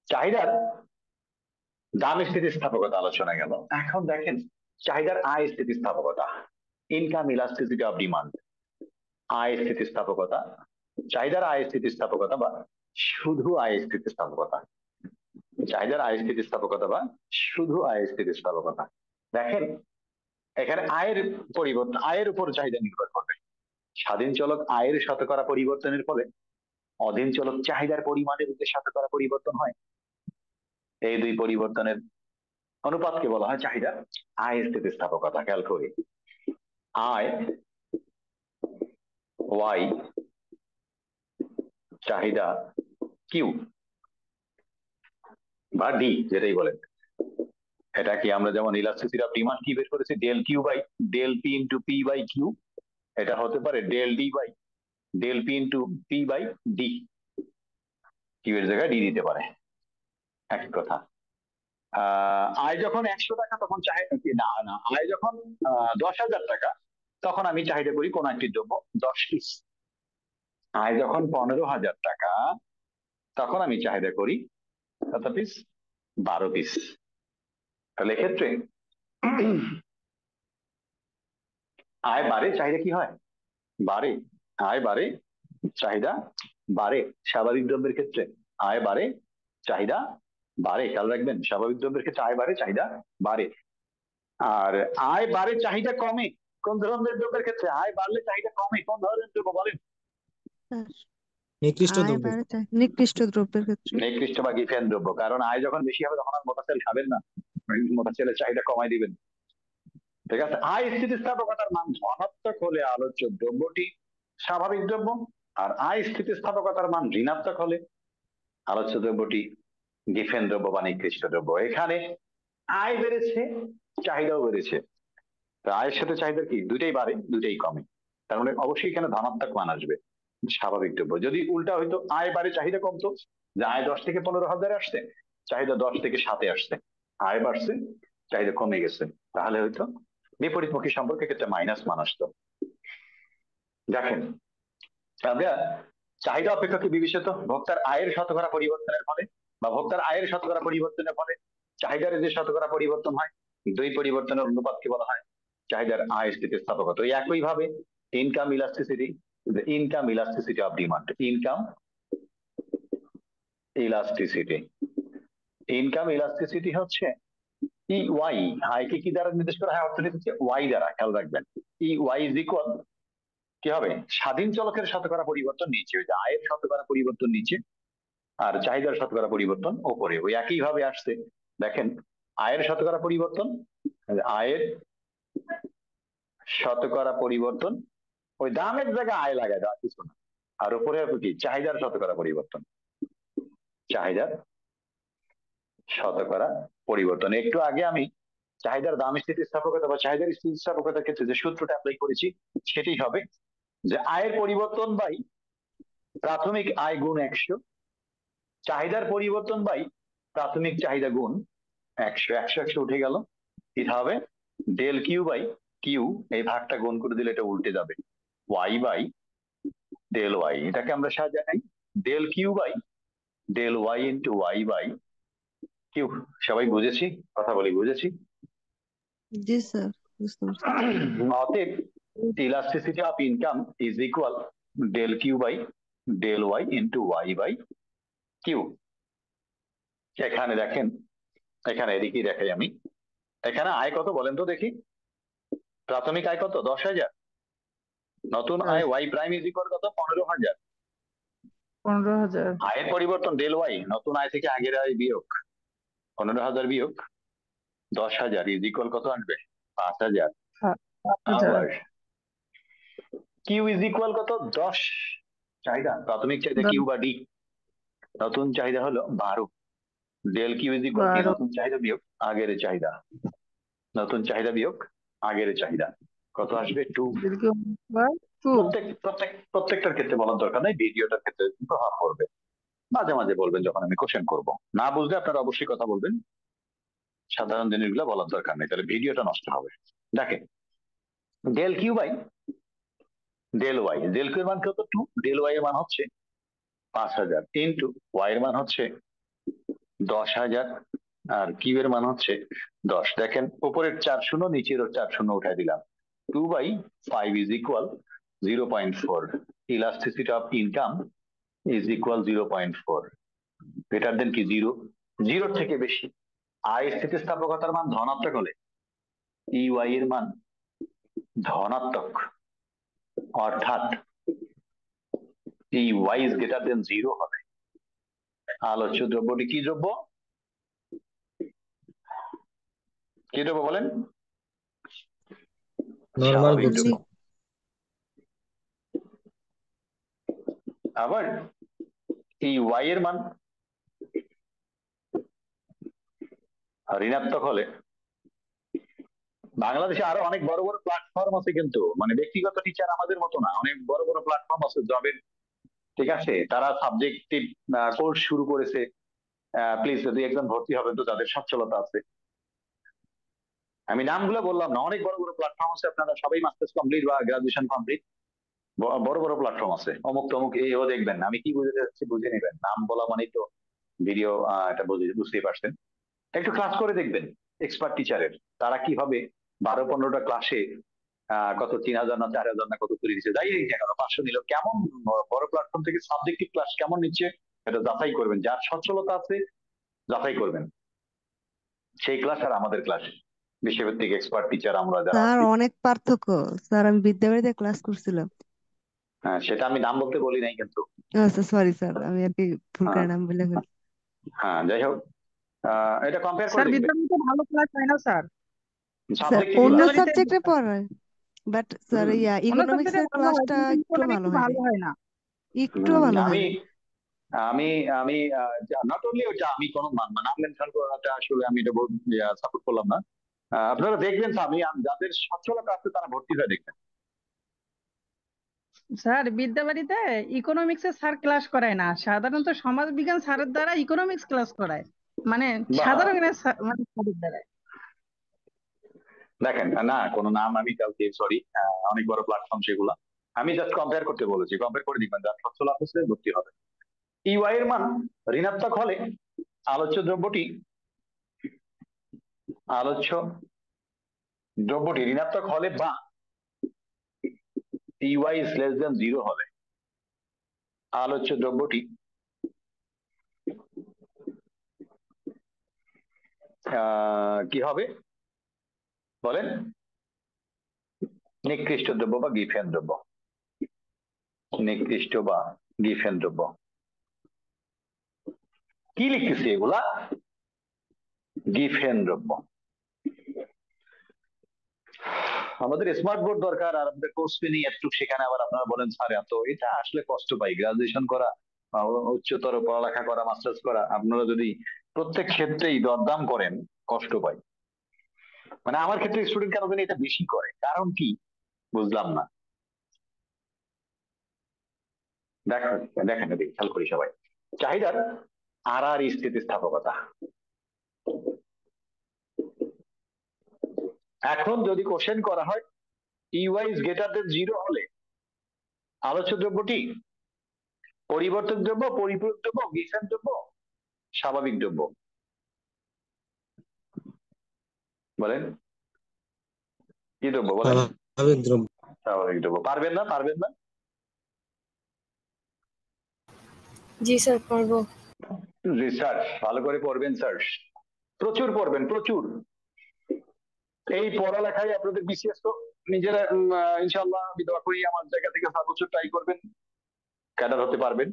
চাহিদার দাম স্থিতিস্থাপকতা আলোচনা গেল। এখন দেখেন চাহিদার আয় স্থিতিস্থাপকতা, ইনকাম ইলাস্টিসিটি অফ ডিমান্ড। আয় স্থিতিস্থাপকতা, চাহিদার আয় স্থিতিস্থাপকতা বা শুধু আয় স্থিতিস্থাপকতা। চাহিদার আয় স্থিতিস্থাপকতা বা শুধু আয় স্থিতিস্থাপকতা। দেখেন এখানে আয়ের পরিবর্তন, আয়ের উপর চাহিদা নির্ভর করবে। স্বাধীন চলক আয়ের শতকরা পরিবর্তনের ফলে অধীন চলক চাহিদার পরিমাণের যে শতকরা পরিবর্তন হয়, এই দুই পরিবর্তনের অনুপাতকে বলা হয় চাহিদার আয় স্থিতিস্থাপকতা। খেয়াল করি, আয় ওয়াই, চাহিদা কিউ বা ডি যেটাই বলেন। এটা কি আমরা যেমন ইলাস্টিসিটি অফ ডিমান্ড কি বের করেছি, del Q by del P into P by Q. এটা হতে পারে del D by del P into P by D. Q এর জায়গায় ডি দিতে পারে, একই কথা। আয় যখন 100 টাকা তখন চাহিদা না না, আয় যখন 10,000 টাকা তখন আমি চাহিদা করি কোন একটি দ্রব্য 10 পিস। আয় যখন 15,000 টাকা তখন আমি চাহিদা করি কত পিস, 12 পিস। তাহলে এক্ষেত্রে আয় বাড়ে চাহিদা কি হয়, বাড়ে। আয় বাড়ে চাহিদা বাড়ে। স্বাভাবিক দ্রব্যের ক্ষেত্রে আয় বাড়ে চাহিদা বাড়ে, খেয়াল রাখবেন। স্বাভাবিক দ্রব্যের ক্ষেত্রে আয় বাড়ে চাহিদা বাড়ে। আর আয় বাড়ে চাহিদা কমে কোন ধরনের দ্রব্যের ক্ষেত্রে, আয় বাড়লে চাহিদা কমে কোন ধরনের দ্রব্য বলেন? স্যার, নিকৃষ্ট আয় দ্রব্য। বাড়ে নিকৃষ্ট দ্রব্যের ক্ষেত্রে। নিকৃষ্ট বা গিফেন দ্রব্য। কারণ আয় যখন বেশি হবে তখন আর মোটা তেল খাবেন না, মোটা তেলের চাহিদা কমাই দিবেন। ঠিক আছে, আয় স্থিতিস্থাপকতার মান ধনাত্মক হলে আলোচ্য দ্রব্যটি স্বাভাবিক দ্রব্য, আর আয় স্থিতিস্থাপকতার মান ঋণাত্মক হলে আলোচ্য দ্রব্যটি গিফেন দ্রব্য বা নিকৃষ্ট দ্রব্য। এখানে আয় বেড়েছে চাহিদাও বেড়েছে, আয়ের সাথে চাহিদার কি দুইটাই বাড়ে দুইটাই কমে, তার মানে অবশ্যই এখানে ধনাত্মক মান আসবে, স্বাভাবিক দ্রব্য। যদি উল্টা হইতো আয় বাড়ে চাহিদা কমতো, যে আয় 10 থেকে 15,000 আসছে, চাহিদা 10 থেকে 7-এ আসছে, আয় বাড়ছে চাহিদা কমে গেছে, তাহলে হয়তো বিপরীতমুখী সম্পর্কের ক্ষেত্রে মাইনাস মান আসতো। দেখেন আমরা চাহিদা অপেক্ষাকে বিবেচিত ভোক্তার আয়ের শতকরা পরিবর্তনের ফলে বা ভোক্তার আয়ের শতকরা পরিবর্তনের ফলে চাহিদার যে শতকরা পরিবর্তন হয়, দুই পরিবর্তনের অনুপাতকে বলা হয় চাহিদার আয় স্থিতিস্থাপকতা। ওই একইভাবে income elasticity, income elasticity of demand, income elasticity, income elasticity হচ্ছে ই ওয়াই। আয়কে কি দ্বারা নির্দেশ করা হয় অর্থনীতিতে? ওয়াই দ্বারা, খেয়াল রাখবেন। ই ওয়াই ইজ ইকুয়াল কি হবে, স্বাধীন চলকের শতকরা পরিবর্তন নিচে, ওই যে আয়ের শতকরা পরিবর্তন নিচে আর চাহিদার শতকরা পরিবর্তন ওপরে, ওই একই ভাবে আসছে। দেখেন আয়ের শতকরা পরিবর্তন, আয়ের শতকরা পরিবর্তন, ওই দামের জায়গায় আয় লাগায় দেওয়া কিছু না, আর উপরে কি চাহিদার শতকরা পরিবর্তন, চাহিদার শতকরা পরিবর্তন। একটু আগে আমি চাহিদার দাম স্থিতিস্থাপকতা বা চাহিদার স্থিতিস্থাপকতার ক্ষেত্রে যে সূত্রটা অ্যাপ্লাই করেছি সেটি হবে যে আয়ের পরিবর্তন বাই প্রাথমিক আয় গুণ 100, চাহিদার পরিবর্তন বাই প্রাথমিক চাহিদা গুণ 100। 100 100 উঠে গেল, এটা হবে ডেল কিউ বাই কিউ, এই ভাগটা গুণ করে দিলে এটা উল্টে যাবে ওয়াই বাই ডেল ওয়াই। এটাকে আমরা সাজাই del Q by del Y into Y by Q. সবাই বুঝেছি? কথা বলি বুঝেছি? জি স্যার, বুঝতে পারছি। অতএব elasticity of income is equal del Q by del Y into Y by Q. এখানে দেখেন, এখানে এদিকেই দেখাই আমি, এখানে আয় কত বলেন তো দেখি, প্রাথমিক আয় কত 10,000, নতুন আয় ওয়াই প্রাইম ইজ ইকুয়াল কত 15,000, 15,000। আয়ের পরিবর্তন ডেল ওয়াই নতুন আয় থেকে আগের আয় বিয়োগ 15,000 বিয়োগ 10,000 ইজ ইকুয়াল কত আসবে 5,000। 5,000। আবার কিউ ইজ ইকুয়াল কত 10, চাহিদা প্রাথমিক চাহিদা কিউ বা ডি, নতুন চাহিদা হলো 12, ডেল কিউ ইজ ইকুয়াল কি 12 নতুন চাহিদা বিয়োগ আগের চাহিদা, নতুন চাহিদা বিয়োগ আগের চাহিদা, কত আসবে 2। দীর্ঘ 2। প্রত্যেকটার ক্ষেত্রে বলার দরকার নাই, ভিডিওটার ক্ষেত্রে প্রভাব পড়বে। মাঝে মাঝে বলবেন যখন আমি কোশ্চেন করব, না বুঝলে আপনারা অবশ্যই কথা বলবেন, সাধারণ জিনিসগুলো বলার দরকার নেই, তাহলে ভিডিওটা নষ্ট হবে। দেখেন del Q by del Y, del Q এর মান কত 2, ডেল ওয়াই এর মান হচ্ছে 5000 ইন্টু ওয়াই এর মান হচ্ছে 10,000 আর কিউ এর মান হচ্ছে 10। দেখেন উপরের 4 শূন্য নিচেরও 4 শূন্য উঠাই দিলাম, 2/5 is equal 0.4, elasticity of income is equal 0.4, greater than কি 0, 0 থেকে বেশি। আয় স্থিতিস্থাপকতার মান ধনাত্মক হলে ইউআই এর মান ধনাত্মক, অর্থাৎ ইউআই ইজ গ্রেটার দেন 0 হবে। আলোচ্য দ্রব্যটি কি দ্রব্য, কি দ্রব্য বলেন? নরমাল স্বাভাবিক গুডস। দ্রব্য। আবার এই ওয়াই এর মান ঋণাত্মক হলে, বাংলাদেশে আরো অনেক বড় বড় প্ল্যাটফর্ম আছে, কিন্তু মানে ব্যক্তিগত টিচার আমাদের মতো না, অনেক বড় বড় প্ল্যাটফর্ম আছে জবের, ঠিক আছে, তারা সাবজেক্টিভ কোর্স শুরু করেছে। প্লিজ যদি একজন ভর্তি হবেন তো যাদের সচ্ছলতা আছে, আমি নামগুলো বললাম না, অনেক বড় বড় প্ল্যাটফর্ম আছে, আপনারা সবাই মাস্টার্স কমপ্লিট বা গ্রাজুয়েশন কমপ্লিট, বড় বড় প্ল্যাটফর্ম আছে, অমুক তমুক এও দেখবেন না, আমি কি বুঝতে চাচ্ছি বুঝে নেবেন, নাম বলা মানেই তো ভিডিও, এটা বুঝতেই পারছেন। একটু ক্লাস করে দেখবেন এক্সপার্ট টিচারের, তারা কিভাবে 12-15টা ক্লাসে কত 3,000 না 4,000 না কত করে দিচ্ছে, যাই হোক না কেন 500 নিল, কেমন বড় প্ল্যাটফর্ম থেকে সাবজেক্টিভ ক্লাস কেমন নিচ্ছে এটা যাচাই করবেন, যার সচ্ছলতা আছে যাচাই করবেন সেই ক্লাস আর আমাদের ক্লাস, বিশ্বভিত্তিক এক্সপার্ট টিচার আমরা যারা স্যার আছি। অনেক পার্থক্য। স্যার আমি বিদ্যাবাড়িতে ক্লাস করছিলাম। হ্যাঁ সেটা আমি নাম বলতে বলি নাই কিন্তু। আচ্ছা সরি স্যার, আমি আর কি ভুল করে হ্যাঁ নাম বলে ফেলছি। হ্যাঁ যাই হোক, এটা কম্পেয়ার করে স্যার দেখবেন বিদ্যালয়তে ভালো ক্লাস হয় না স্যার, স্যার সাবজেক্টিভ অন্য ক্লাস। বিদ্যাবাড়িতে সাবজেক্টে পড়ায়, বাট স্যার অন্য ইকোনমিক্স সাবজেক্টে এর ভালো হয় ক্লাসটা কিন্তু একটু ইকোনমিক্স ভালো হয় ভালো নাই, হয় না। একটু ভালো হয় আমি নাই। আমি আমি নট অনলি ওটা, আমি কোনো নাম মেনশন করাটা আসলে আমি এটা সাপোর্ট করলাম না। আপনারা দেখবেন আমি যাদের সচ্ছলতা আছে তারা ভর্তি হয়ে দেখবেন। স্যার বিদ্যাবাড়িতে ইকোনমিক্স এর স্যার ক্লাস করায় না, সাধারণত সমাজ বিজ্ঞান স্যারের দ্বারা ইকোনমিক্স ক্লাস করায়, মানে বা সাধারণ মানে স্যারের দ্বারা। দেখেন না কোনো নাম আমি কাউকে সরি, অনেক বড় প্ল্যাটফর্ম সেগুলা, আমি জাস্ট কম্পেয়ার করতে বলেছি, কম্পেয়ার করে দেখবেন যার সচ্ছলতা আছে ভর্তি হবে। ইউআই এর মান ঋণাত্মক হলে আলোচ্য দ্রব্যটি আলোচ্য দ্রব্যটি ঋণাত্মক হলে বা ইউআই ইজ লেস দেন 0 হলে আলোচ্য দ্রব্যটি কি হবে বলেন? নিকৃষ্ট দ্রব্য বা গিফেন দ্রব্য, নিকৃষ্ট বা গিফেন দ্রব্য। কি লিখতেছি এগুলা? গিফেন দ্রব্য। আমাদের স্মার্ট বোর্ড দরকার, আর আমাদের কোর্স ফি নিয়ে একটু সেখানে আবার আপনারা বলেন স্যার এত, এটা আসলে কষ্ট পাই, গ্রাজুয়েশন করা বা উচ্চতর পড়ালেখা করা মাস্টার্স করা, আপনারা যদি প্রত্যেক ক্ষেত্রেই দরদাম করেন কষ্ট পাই। মানে আমার ক্ষেত্রে স্টুডেন্ট কেন জানি এটা বেশি করে, কারণ কি বুঝলাম না। দেখেন দেখেন এদিকে খেয়াল করি সবাই, চাহিদার আর আর স্থিতিস্থাপকতা। এখন যদি কোশ্চেন করা হয় ইউআই ইজ গ্রেটার দেন 0 হলে আলোচ্য দ্রব্যটি পরিবর্তক দ্রব্য, পরিপূরক দ্রব্য, গিফেন দ্রব্য, স্বাভাবিক দ্রব্য, বলেন কি দ্রব্য বলেন? স্বাভাবিক দ্রব্য। স্বাভাবিক দ্রব্য। পারবেন না, পারবেন না? জি স্যার পারবো। রিসার্চ ভালো করে পড়বেন স্যার, প্রচুর পড়বেন প্রচুর। এই পড়ালেখায় আপনাদের বিশেষ তো নিজেরা ইনশাল্লাহ আমি দোয়া করি আমার জায়গা থেকে সর্বোচ্চ ট্রাই করবেন, ক্যাডার হতে পারবেন,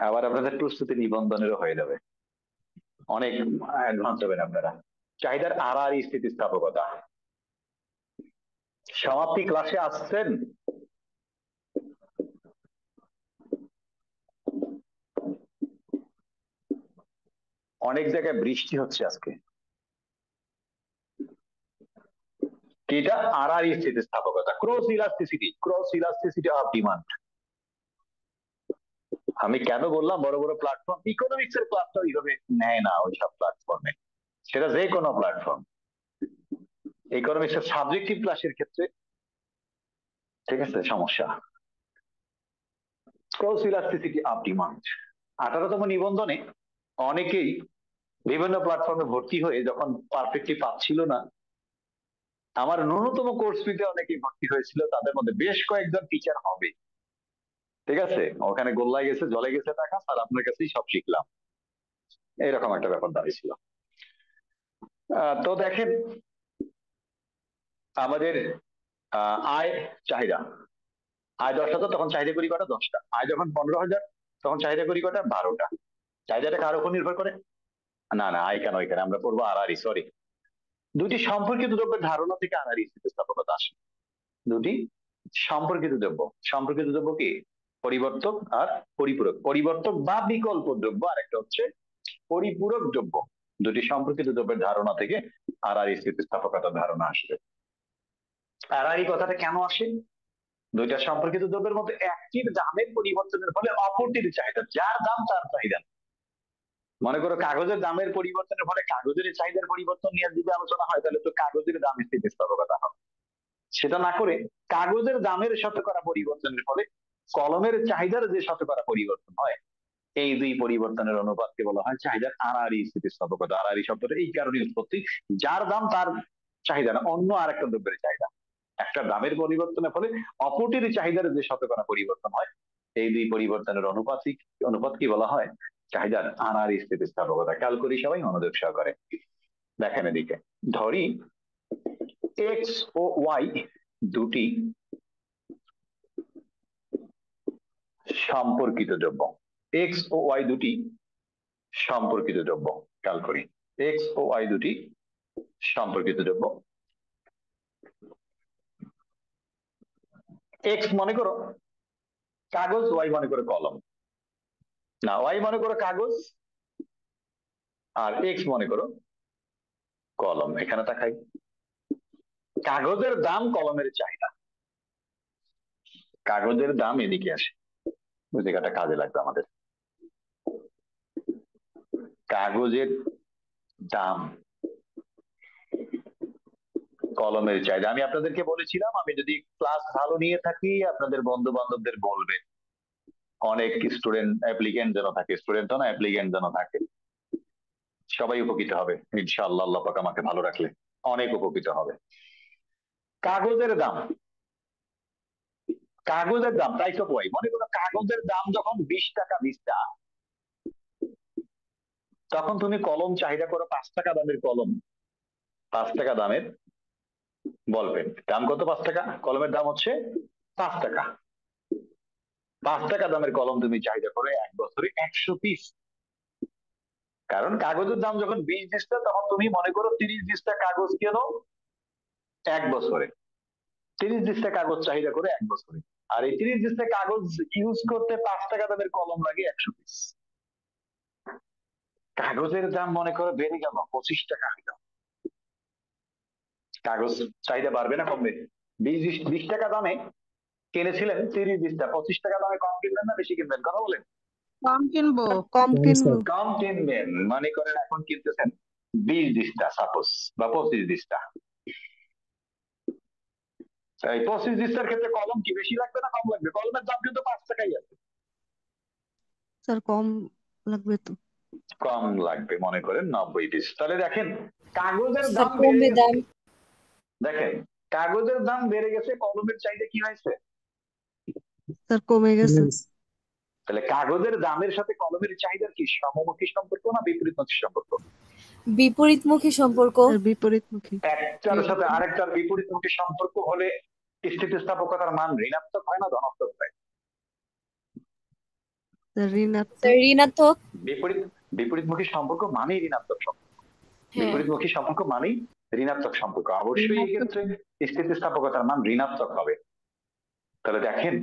আবার আপনাদের প্রস্তুতি নিবন্ধনেরও হয়ে যাবে, অনেক অ্যাডভান্স হবেন আপনারা। চাহিদার আর আর স্থিতিস্থাপকতা সমাপ্তি ক্লাসে আসছেন? অনেক জায়গায় বৃষ্টি হচ্ছে আজকে। এটা আরআরই স্থিতিস্থাপকতা, ক্রস ইলাস্টিসিটি অফ ডিমান্ড। আমি কেন বললাম বড় বড় প্ল্যাটফর্ম, ইকোনমিক্স এর ক্লাসটা এইভাবে নেয় না ওইসব প্ল্যাটফর্মে, সেটা যে কোনো প্ল্যাটফর্ম। ইকোনমিক্স এর সাবজেক্টিভ ক্লাসের ক্ষেত্রে ঠিক আছে সমস্যা। ক্রস ইলাস্টিসিটি অফ ডিমান্ড 18তম নিবন্ধনে অনেকেই বিভিন্ন প্ল্যাটফর্মে ভর্তি হয়ে যখন পারফেক্টলি পাচ্ছিল না, আমার ন্যূনতম কোর্স ফিতে অনেকেই ভর্তি হয়েছিল, তাদের মধ্যে বেশ কয়েকজন টিচার হবে, ঠিক আছে, ওখানে গোল্লায় গেছে জলে গেছে টাকা, আর আপনার কাছেই সব শিখলাম, এইরকম একটা ব্যাপার দাঁড়িয়েছিল। তো দেখেন আমাদের আয় চাহিদা, আয় 10,000 তখন চাহিদা করি কটা 10টা, আয় যখন 15,000 তখন চাহিদা করি কটা 12টা। চাহিদাটা কার উপর নির্ভর করে? না না আয় কেন এখানে আমরা পড়বো আরআরই, সরি, দুটি সম্পর্কিত দ্রব্যের ধারণা থেকে আরআরই স্থিতিস্থাপকতা আসে। দুটি সম্পর্কিত দ্রব্য কি? পরিবর্তক আর পরিপূরক, পরিবর্তক বা বিকল্প দ্রব্য, আর একটা হচ্ছে পরিপূরক দ্রব্য। দুটি সম্পর্কিত দ্রব্যের ধারণা থেকে আরআরই স্থিতিস্থাপকতার ধারণা আসবে। আরআরই কথাটা কেন আসে? দুইটা সম্পর্কিত দ্রব্যের মধ্যে একটির দামের পরিবর্তনের ফলে অপরটির চাহিদা, যার দাম তার চাহিদা। মনে করো কাগজের দামের পরিবর্তনের ফলে কাগজের চাহিদার পরিবর্তন নিয়ে যদি আলোচনা হয়, তাহলে তো কাগজের দাম স্থিতিস্থাপকতা হবে। সেটা না করে কাগজের দামের সাথে করা পরিবর্তনের ফলে কলমের চাহিদার যে সাথে করা পরিবর্তন হয়, এই দুই পরিবর্তনের অনুপাতকে বলা হয় চাহিদার আরআরই স্থিতিস্থাপকতা। আরআরই শব্দটা এই কারণে উৎপত্তি, যার দাম তার চাহিদা না, অন্য আরেকটা দ্রব্যের চাহিদা। একটা দামের পরিবর্তনের ফলে অপরটির চাহিদার যে শতকরা পরিবর্তন হয়, এই দুই পরিবর্তনের অনুপাত কি বলা হয়? চাহিদার আরআরই স্থিতিস্থাপকতা। খেয়াল করি সবাই মনোযোগ সহকারে দেখেন এদিকে। ধরি এক্স ও ওয়াই দুটি সম্পর্কিত দ্রব্য, এক্স ও ওয়াই দুটি সম্পর্কিত দ্রব্য। খেয়াল করি এক্স ও ওয়াই দুটি সম্পর্কিত দ্রব্য। এক্স মনে করো কাগজ, ওয়াই মনে করো কলম, না ওয়াই মনে করো কাগজ আর এক্স মনে করো কলম। এখানে তাকাই, কাগজের দাম কলমের চাহিদা, কাগজের দাম এদিকে আসে, ওই জায়গাটা কাজে লাগবে আমাদের। কাগজের দাম কলমের চাহিদা। আমি আপনাদেরকে বলেছিলাম, আমি যদি ক্লাস ভালো নিয়ে থাকি আপনাদের বন্ধু বান্ধবদের বলবে, অনেক স্টুডেন্ট অ্যাপ্লিকেন্ট যেন থাকে, স্টুডেন্ট না অ্যাপ্লিকেন্ট যেন থাকে, সবাই উপকৃত হবে ইনশাআল্লাহ, আল্লাহ পাক আমাকে ভালো রাখলে অনেক উপকৃত হবে। কাগজের দাম, কাগজের দাম প্রাইস অফ ওয়াই, মনে করো কাগজের দাম যখন 20 টাকা 20টা, তখন তুমি কলম চাহিদা করো 5 টাকা দামের কলম, 5 টাকা দামের বল পেন, দাম কত? 5 টাকা, কলমের দাম হচ্ছে 5 টাকা। 5 টাকা দামের কলম তুমি চাহিদা করে 1 বছরে 100 পিস। কারণ কাগজের দাম যখন 20 ডিসটা, তখন তুমি মনে করো 30 ডিসটা কাগজ কেনো 1 বছরে, 30 ডিসটা কাগজ চাহিদা করে 1 বছরে, আর এই 30 ডিসটা কাগজ ইউজ করতে 5 টাকা দামের কলম লাগে 100 পিস। কাগজের দাম মনে করো বেড়ে গেল 25 টাকা হইল, কাগজ চাহিদা বাড়বে না কমবে? 20 টাকা দামে কিনেছিলেন 30 ডিসটা, 25 টাকা দামে কম কিনবেন না বেশি কিনবেন? কথা বলেন। কম কিনবো। কম কিনবো। কম কিনবেন, মনে করেন এখন কিনতেছেন 20 ডিসটা সাপোজ, বা 25 ডিসটা। এই 25 ডিসটার ক্ষেত্রে কলম কি বেশি লাগবে না কম লাগবে? কলমের দাম কিন্তু 5 টাকাই আছে। স্যার কম লাগবে তো। কম লাগবে, মনে করেন 90 ডিস। তাহলে দেখেন কাগজের স্যার দাম বেড়ে কমবে গেছে, দাম। দেখেন কাগজের দাম বেড়ে গেছে, কলমের চাহিদা কি হয়েছে? স্যার কমে গেছে। তাহলে কাগজের দামের সাথে কলমের চাহিদার কি সমমুখী সম্পর্ক না বিপরীতমুখী সম্পর্ক? বিপরীতমুখী সম্পর্ক। স্যার বিপরীতমুখী। একটার সাথে আরেকটার বিপরীতমুখী সম্পর্ক হলে স্থিতিস্থাপকতার মান ঋণাত্মক হয় না ধনাত্মক হয়? স্যার ঋণাত্মক। স্যার ঋণাত্মক। বিপরীতমুখী সম্পর্ক মানেই ঋণাত্মক সম্পর্ক, হ্যাঁ। বিপরীতমুখী সম্পর্ক মানেই ঋণাত্মক সম্পর্ক, অবশ্যই এই ক্ষেত্রে স্থিতিস্থাপকতার মান ঋণাত্মক হবে। তাহলে দেখেন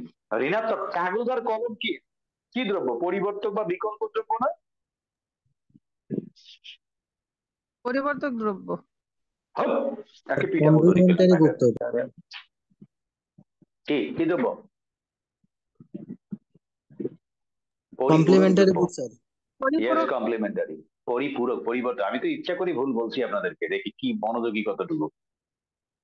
ঋণাত্মক, কাগজ আর কলম কি কি দ্রব্য? পরিবর্তক বা বিকল্প দ্রব্য নয়? পরিবর্তক দ্রব্য। হপ, তাকে পিঠা বলতো কমপ্লিমেন্টারি গুড তো এটা। কি দ্রব্য? পরিপূরক কমপ্লিমেন্টারি দ্রব্য। Good sir. ইয়েস, পরিপূরক। কমপ্লিমেন্টারি। পরিপূরক, পরিবর্তন। আমি তো ইচ্ছা করি ভুল বলছি আপনাদেরকে, দেখি কি মনোযোগী কতটুকু।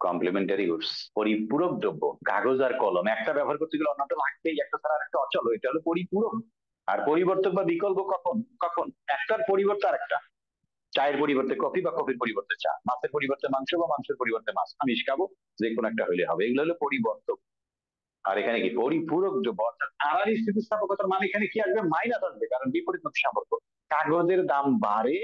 কমপ্লিমেন্টারি গুডস, পরিপূরক দ্রব্য। কাগজ আর কলম একটা ব্যবহার করতে গেলে অন্যটা লাগবেই, একটা ছাড়া আরেকটা অচল, এটা হলো পরিপূরক। আর পরিবর্তক বা বিকল্প কখন কখন একটার পরিবর্তে আরেকটা। চায়ের পরিবর্তে কফি বা কফির পরিবর্তে চা, মাছের পরিবর্তে মাংস বা মাংসের পরিবর্তে মাছ, আমিষ খাবো, যে কোনো একটা হইলে হবে, এগুলো হলো পরিবর্তক। আর এখানে কি পরিপূরক দ্রব্য, অর্থাৎ আড়াআড়ি স্থিতিস্থাপকতার মান এখানে কি আসবে? মাইনাস আসবে, কারণ বিপরীতমুখী সম্পর্ক। কাগজের দাম বাড়ে,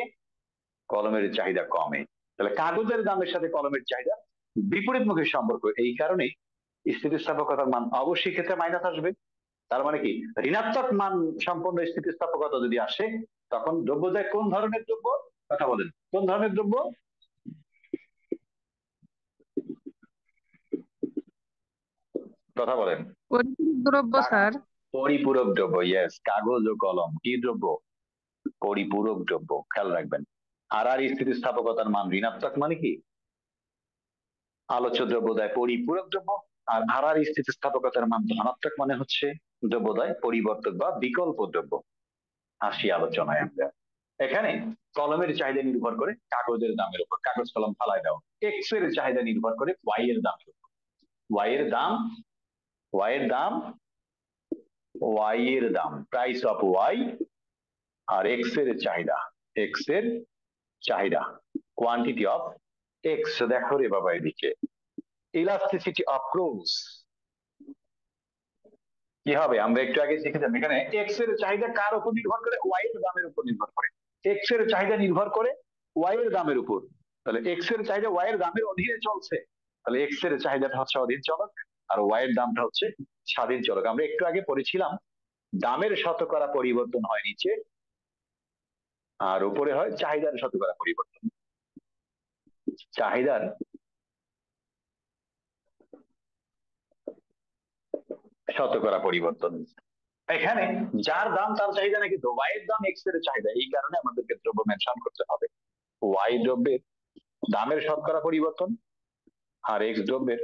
কলমের চাহিদা কমে। তাহলে কাগজের দামের সাথে কলমের চাহিদা বিপরীতমুখী সম্পর্ক, এই কারণে স্থিতিস্থাপকতার মান অবশ্যই ক্ষেত্রে মাইনাস আসবে। তার মানে কি, ঋণাত্মক মান সম্পন্ন স্থিতিস্থাপকতা যদি আসে, তখন দ্রব্য যায় কোন ধরনের দ্রব্য? কথা বলেন, কোন ধরনের দ্রব্য? কথা বলেন। পরিপূরক দ্রব্য স্যার। পরিপূরক দ্রব্য, ইয়েস। কাগজ ও কলম কি দ্রব্য? পরিপূরক দ্রব্য, খেয়াল রাখবেন। আর স্থিতিস্থাপকতার মান ঋণাত্মক মানে কি, আলোচ্য দ্রব্যদায় পরিপূরক দ্রব্য। আর স্থিতিস্থাপকতার মান ধনাত্মক মানে হচ্ছে দ্রব্যদায় পরিবর্তক বা বিকল্প দ্রব্য। আসি আলোচনায় আমরা। এখানে কলমের চাহিদা নির্ভর করে কাগজের দামের উপর, কাগজ কলম ফালায় দাও। এক্স এর চাহিদা নির্ভর করে ওয়াই এর দামের উপর। ওয়াই এর দাম, ওয়াই এর দাম, ওয়াই এর দাম, প্রাইস অফ ওয়াই। আর এক্স এর চাহিদা, এক্স এর চাহিদা, কোয়ান্টিটি অফ এক্স। দেখো রে বাবা এদিকে, ইলাস্টিসিটি অফ ক্রোজ কি হবে? আমরা একটু আগে শিখেছিলাম, এখানে এক্স এর চাহিদা কার উপর নির্ভর করে? ওয়াই এর দামের উপর নির্ভর করে। এক্স এর চাহিদা নির্ভর করে ওয়াই এর দামের উপর। তাহলে এক্স এর চাহিদা ওয়াই এর দামের অধীনে চলছে, তাহলে এক্স এর চাহিদাটা হচ্ছে অধীন চলক, আর ওয়াই এর দামটা হচ্ছে স্বাধীন চলক। আমরা একটু আগে পড়েছিলাম, দামের শতকরা পরিবর্তন হয় নিচে, আর উপরে হয় চাহিদার শতকরা পরিবর্তন। চাহিদার শতকরা পরিবর্তন। এখানে যার দাম তার চাহিদা নাকি তো ওয়াই এর দাম এক্স এর চাহিদা, এই কারণে আমাদেরকে দ্রব্য মেনশন করতে হবে। ওয়াই দ্রব্যের দামের শতকরা পরিবর্তন আর এক্স দ্রব্যের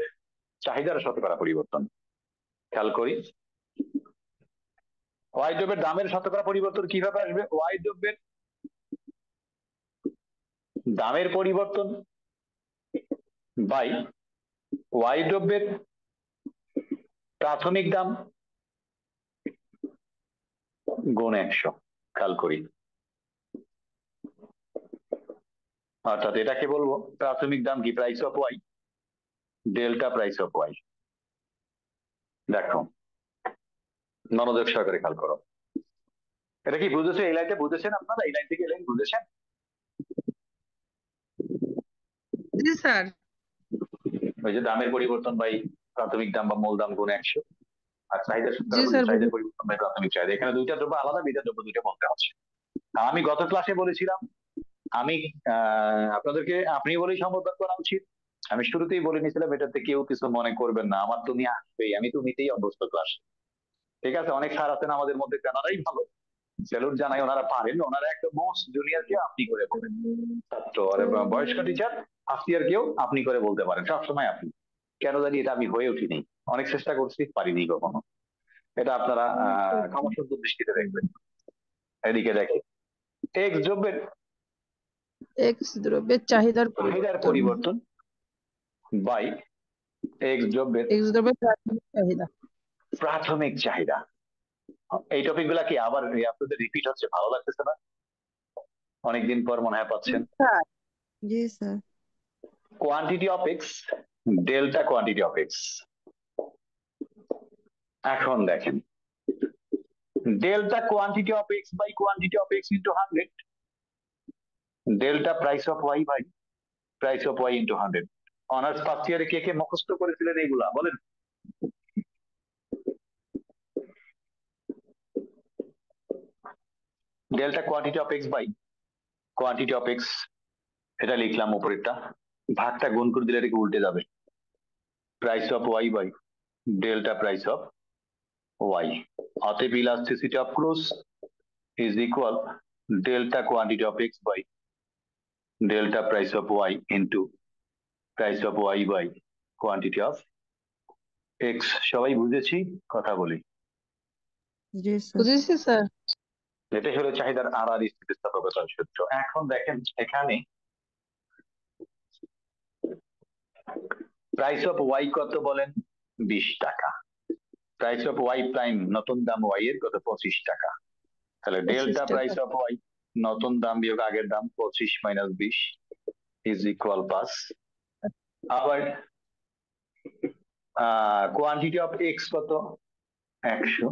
চাহিদার শতকরা পরিবর্তন। খেয়াল করি, ওয়াই দ্রব্যের দামের শতকরা পরিবর্তন কিভাবে আসবে? ওয়াই দ্রব্যের দামের পরিবর্তন বাই ওয়াই দ্রব্যের প্রাথমিক দাম গুণ 100। খেয়াল করি, অর্থাৎ এটাকে বলবো প্রাথমিক দাম কি, price of Y delta price of Y. দেখো মনোযোগ সহকারে খেয়াল করো, এটা কি বুঝেছে? এই লাইনটা বুঝেছেন আপনারা? এই লাইন থেকে এই লাইন বুঝেছেন? জি স্যার। ওই যে দামের পরিবর্তন বাই প্রাথমিক দাম বা মূল দাম গুণ 100, আর চাহিদা জি স্যার, চাহিদার পরিবর্তন বাই প্রাথমিক চাহিদা। এখানে দুইটা দ্রব্য আলাদা, দুইটা দ্রব্য দুইটা বলতে হচ্ছে। আমি গত ক্লাসে বলেছিলাম, আমি আপনাদেরকে আপনি বলেই সম্বোধন করা উচিত। আমি শুরুতেই বলে নিয়েছিলাম, এটাতে কেউ কিছু মনে করবেন না, আমার তুমি আসবেই, আমি তুমিতেই অভ্যস্ত ক্লাস। ঠিক আছে, অনেক স্যার আছেন আমাদের মধ্যে, তেনারাই ভালো, স্যালুট জানাই, ওনারা পারেন, ওনারা একদম মোস্ট জুনিয়রকে আপনি করে বলেন, ছাত্র আর বয়স্ক টিচার ফার্স্ট ইয়ার কেউ আপনি করে বলতে পারেন, সবসময় আপনি। কেন জানি এটা আমি হয়ে উঠিনি, অনেক চেষ্টা করছি, পারিনি কখনো। এটা আপনারা ক্ষমাসুন্দর দৃষ্টিতে দেখবেন। এদিকে দেখে এক্স দ্রব্যের এক্স দ্রব্যের চাহিদার চাহিদার পরিবর্তন বাই এক্স দ্রব্যের এক্স দ্রব্যের প্রাথমিক চাহিদা। প্রাথমিক চাহিদা। এই টপিক গুলা কি আবার আপনাদের রিপিট হচ্ছে? ভালো লাগতেছে না? অনেকদিন পর মনে হয় পাচ্ছেন। জি sir. Quantity of x delta quantity of x. এখন দেখেন, delta quantity of x by quantity of x into 100, delta price of y by price of y into 100। Honours first ইয়ারে কে কে মুখস্থ করেছিলেন এইগুলা বলেন? Delta quantity of x by quantity of x, এটা লিখলাম উপরেরটা, ভাগটা গুণ করে দিলে এটাকে উল্টে যাবে, price of y by delta price of y. অতএব elasticity of cross is equal delta quantity of x by delta price of y into price of y by quantity of x। সবাই বুঝেছি? কথা বলি। জি স্যার। বুঝেছি sir. এটাই হলো চাহিদার আর স্থিতিস্থাপকতার সূত্র। এখন দেখেন এখানে প্রাইস অফ ওয়াই কত বলেন? 20 টাকা। প্রাইস অফ ওয়াই প্রাইম নতুন দাম ওয়াই এর কত? 25 টাকা। তাহলে 25 ডেল্টা টাকা। প্রাইস অফ ওয়াই নতুন দাম বিয়োগ আগের দাম 25 মাইনাস 20 ইজ ইকুয়াল 5। আবার কোয়ান্টিটি অফ এক্স কত? 100।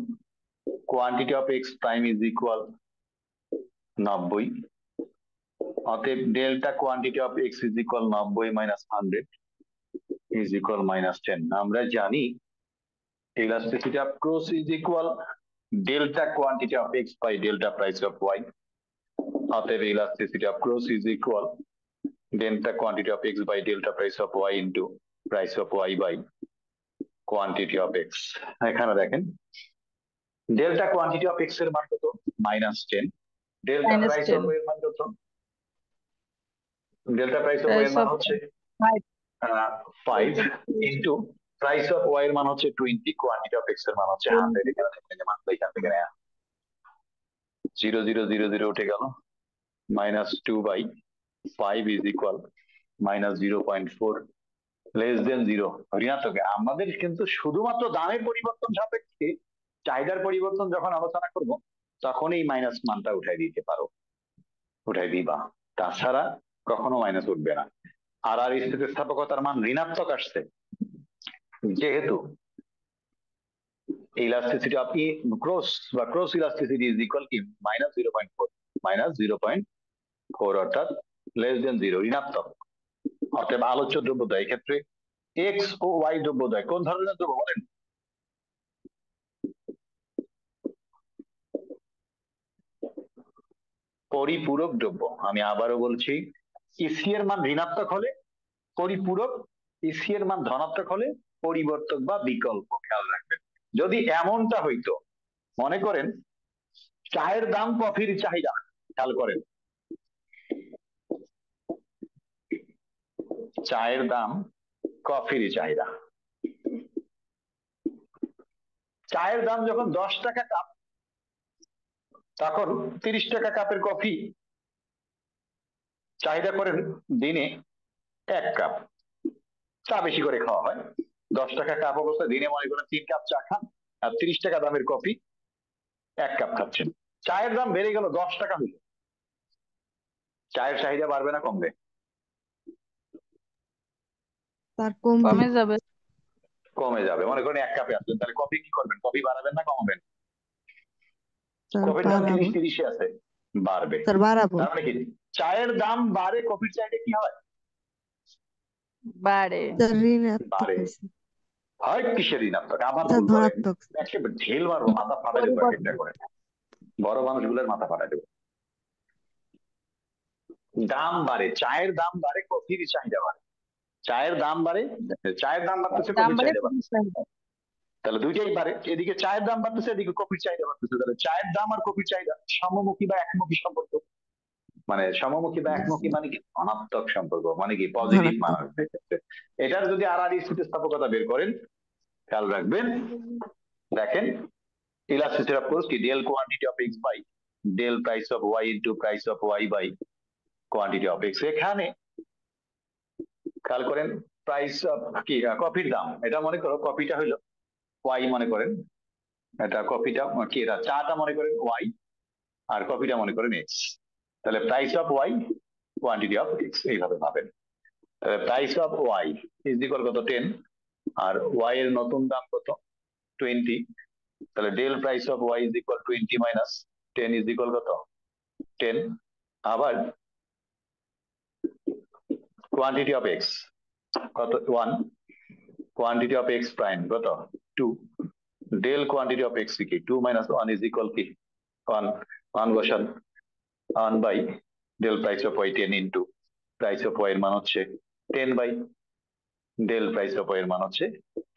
Quantity of x prime is equal 90। অতএব delta quantity of x is equal 90 minus 100 is equal minus 10। আমরা জানি elasticity of growth is equal delta quantity of x by delta price of y। অতএব elasticity of growth is equal delta quantity of x by delta price of y into price of y by quantity of x। এখানে দেখেন delta quantity of x এর মান কত? -10। Delta Minus price 10 of y এর মান কত? Delta price of y এর price মান of হচ্ছে 5 5 ইনটু প্রাইস অফ y এর মান হচ্ছে 20, কোয়ান্টিটি অফ x এর মান হচ্ছে 100। এখানে দেখেন যে মানটা এখান থেকে নেয়া 0 0 0 0 উঠে গেল। -2/5 ইজ ইকুয়াল -0.4 লেস দেন 0 ঋণাত্মক। আমাদের কিন্তু শুধুমাত্র দামের পরিবর্তন সাপেক্ষে চাহিদার পরিবর্তন যখন আলোচনা করব তখন এই মাইনাস মানটা উঠাই দিতে পারো, উঠাই দিবা, তাছাড়া কখনো মাইনাস উঠবে না। আর স্থিতিস্থাপকতার মান ঋণাত্মক আসছে যেহেতু elasticity of gross বা gross elasticity is equal কি -0.4 অর্থাৎ লেস দেন 0 ঋণাত্মক। অতএব আলোচ্য দ্রব্যদ্বয় ক্ষেত্রে এক্স ও ওয়াই দ্রব্যদ্বয় কোন ধরনের দ্রব্য বলেন? পরিপূরক দ্রব্য। আমি আবারও বলছি, ইসি এর মান ঋণাত্মক হলে পরিপূরক, ইসি এর মান ধনাত্মক হলে পরিবর্তক বা বিকল্প। খেয়াল রাখবেন। যদি এমনটা হইতো, মনে করেন চায়ের দাম কফির চাহিদা, খেয়াল করেন চায়ের দাম কফির চাহিদা, চায়ের দাম যখন 10 টাকা কাপ তখন 30 টাকা কাপের কফি চাহিদা করেন দিনে 1 কাপ। চা বেশি করে খাওয়া হয়, 10 টাকা কাপ অবস্থায় দিনে মনে করেন 3 কাপ চা খান, আর 30 টাকা দামের কফি 1 কাপ খাচ্ছেন। চায়ের দাম বেড়ে গেল 10 টাকা হলো, চায়ের চাহিদা বাড়বে না কমবে? তার কমবে। কমে যাবে। কমে যাবে। মনে করেন 1 কাপে আসছেন, তাহলে কফি কি করবেন? কফি বাড়াবেন না কমাবেন? স্যার কফির দাম বাড়াবো। 30-30 আছে, বাড়বে। স্যার বাড়াবো। তার মানে কি চায়ের দাম বাড়ে, কফির চাহিদা কি হয়? বাড়ে। স্যার ঋণাত্মক বাড়ে। হয়েছে। হয় কিসের ঋণাত্মক? আবার স্যার ভুল করেন, ধনাত্মক। একেবারে ঢেল মারবো, মাথা ফাটাই দেবো এক একটা করে, বড় মানুষগুলোর মাথা ফাটাই দেবো। দাম বাড়ে, চায়ের দাম বাড়ে, কফির চাহিদা বাড়ে। চায়ের দাম বাড়ে, চায়ের দাম বাড়তেছে, দাম কফির বাড়ে চাহিদা বাড়ে, চাহিদা। তাহলে দুইটাই বাড়ে। এদিকে চায়ের দাম বাড়তেছে, এদিকে কফির চাহিদা বাড়তেছে। তাহলে চায়ের দাম আর কফির চাহিদা সমমুখী বা একমুখী সম্পর্ক। মানে সমমুখী বা একমুখী মানে কি? ধনাত্মক সম্পর্ক, মানে কি পজিটিভ মান ধনাত্মক। আসবে। এটার যদি আর স্থিতিস্থাপকতা বের করেন, খেয়াল রাখবেন, দেখেন elasticity of course কি del quantity of x by del price of y into price of y by quantity of x। এখানে খেয়াল করেন প্রাইস অফ কি কফির দাম, এটা মনে করো কফিটা হইলো y, মনে করেন এটা কফিটা কি, এটা চাটা মনে করেন y আর কফিটা মনে করেন x। তাহলে price of y quantity of x এইভাবে ভাবেন। তাহলে price of y is equal কত? 10, আর y এর নতুন দাম কত? 20। তাহলে del price of y is equal 20 minus 10 is equal কত? 10। আবার কোয়ান্টিটি অফ x কত? 1। কোয়ান্টিটি অফ x প্রাইম কত? 2। ডেল কোয়ান্টিটি অফ x কি? 2 মাইনাস 1 ইজ ইকুয়াল কি? 1। 1 বসান, 1 by del price of y 10 into price of y এর মান হচ্ছে 10 by del price of y এর মান হচ্ছে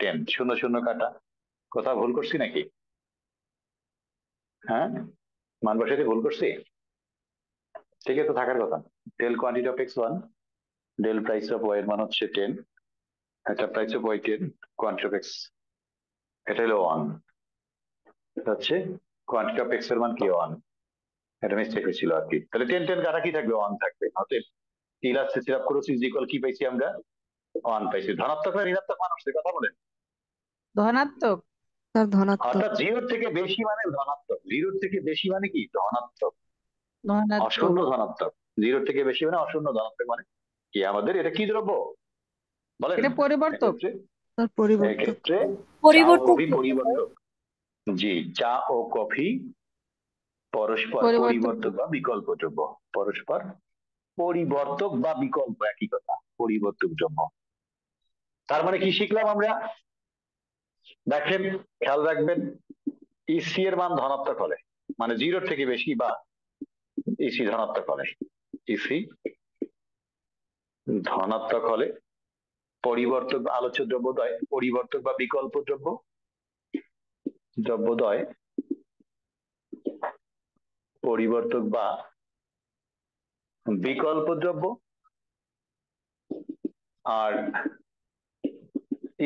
10। শূন্য শূন্য কাটা, কোথাও ভুল করছি নাকি? হ্যাঁ, মান বসাতে ভুল করছি? ঠিক আছে, থাকার কথা। Del quantity of X 1, del price of Y এর মান হচ্ছে 10, এটা price of Y 10, quantity of x এটা হলো 1, এটা হচ্ছে কোয়ান্টিটি অফ এক্স এর মান কি 1, এটা মিস্টেক হয়েছিল আর কি। তাহলে 10 10 কাটা কি থাকবে 1 থাকবে। অতএব elasticity of cross is equal কি পাইছি আমরা 1 পাইছি। ধনাত্মক না ঋণাত্মক মান আসছে কথা বলেন। ধনাত্মক। স্যার ধনাত্মক। অর্থাৎ 0 থেকে বেশি মানে ধনাত্মক, 0 থেকে বেশি মানে কি ধনাত্মক, ধনাত্মক। অশূন্য ধনাত্মক। 0 থেকে বেশি মানে অশূন্য ধনাত্মক মানে কি আমাদের এটা কি দ্রব্য বলেন। এটা পরিবর্তক। এক্ষেত্রে স্যার পরিবর্তক। এক্ষেত্রে চা ও পরিবর্তক কফি পরিবর্তক। জি, চা ও কফি পরস্পর পরিবর্তক। পরিবর্তক বা বিকল্প দ্রব্য। পরস্পর পরিবর্তক বা বিকল্প একই কথা, পরিবর্তক দ্রব্য। তার মানে কি শিখলাম আমরা, দেখেন খেয়াল রাখবেন, ইসি এর মান ধনাত্মক হলে মানে 0 থেকে বেশি বা ইসি ধনাত্মক হলে, ইসি ধনাত্মক হলে পরিবর্তক বা আলোচ্য দ্রব্যদ্বয় পরিবর্তক বা বিকল্প দ্রব্য, দ্রব্যদ্বয় পরিবর্তক বা বিকল্প দ্রব্য। আর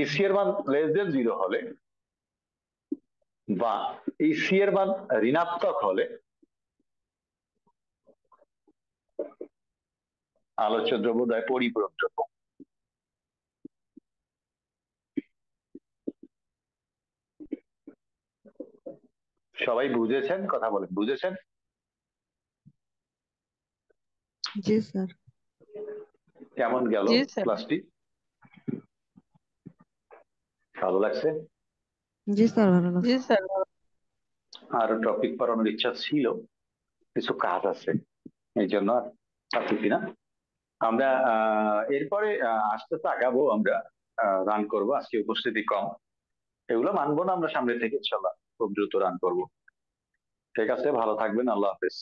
ইসি এর মান লেস দেন 0 হলে বা ইসি এর মান ঋণাত্মক হলে আলোচ্য দ্রব্যদ্বয় পরিপূরক দ্রব্য। সবাই বুঝেছেন কথা বলেন, বুঝেছেন? জি স্যার। কেমন গেল জি স্যার। ক্লাসটি? ভালো লাগছে? জি স্যার ভালো লাগছে। জি স্যার। আর টপিক পড়ানোর ইচ্ছা ছিল, কিছু কাজ আছে এই জন্য আর পারতেছি না। আমরা এরপরে আস্তে আস্তে আগাবো, আমরা রান করব। আজকে উপস্থিতি কম, এগুলো মানবো না আমরা সামনে থেকে, ইনশাল্লাহ খুব দ্রুত রান করব। ঠিক আছে, ভালো থাকবেন, আল্লাহ হাফেজ।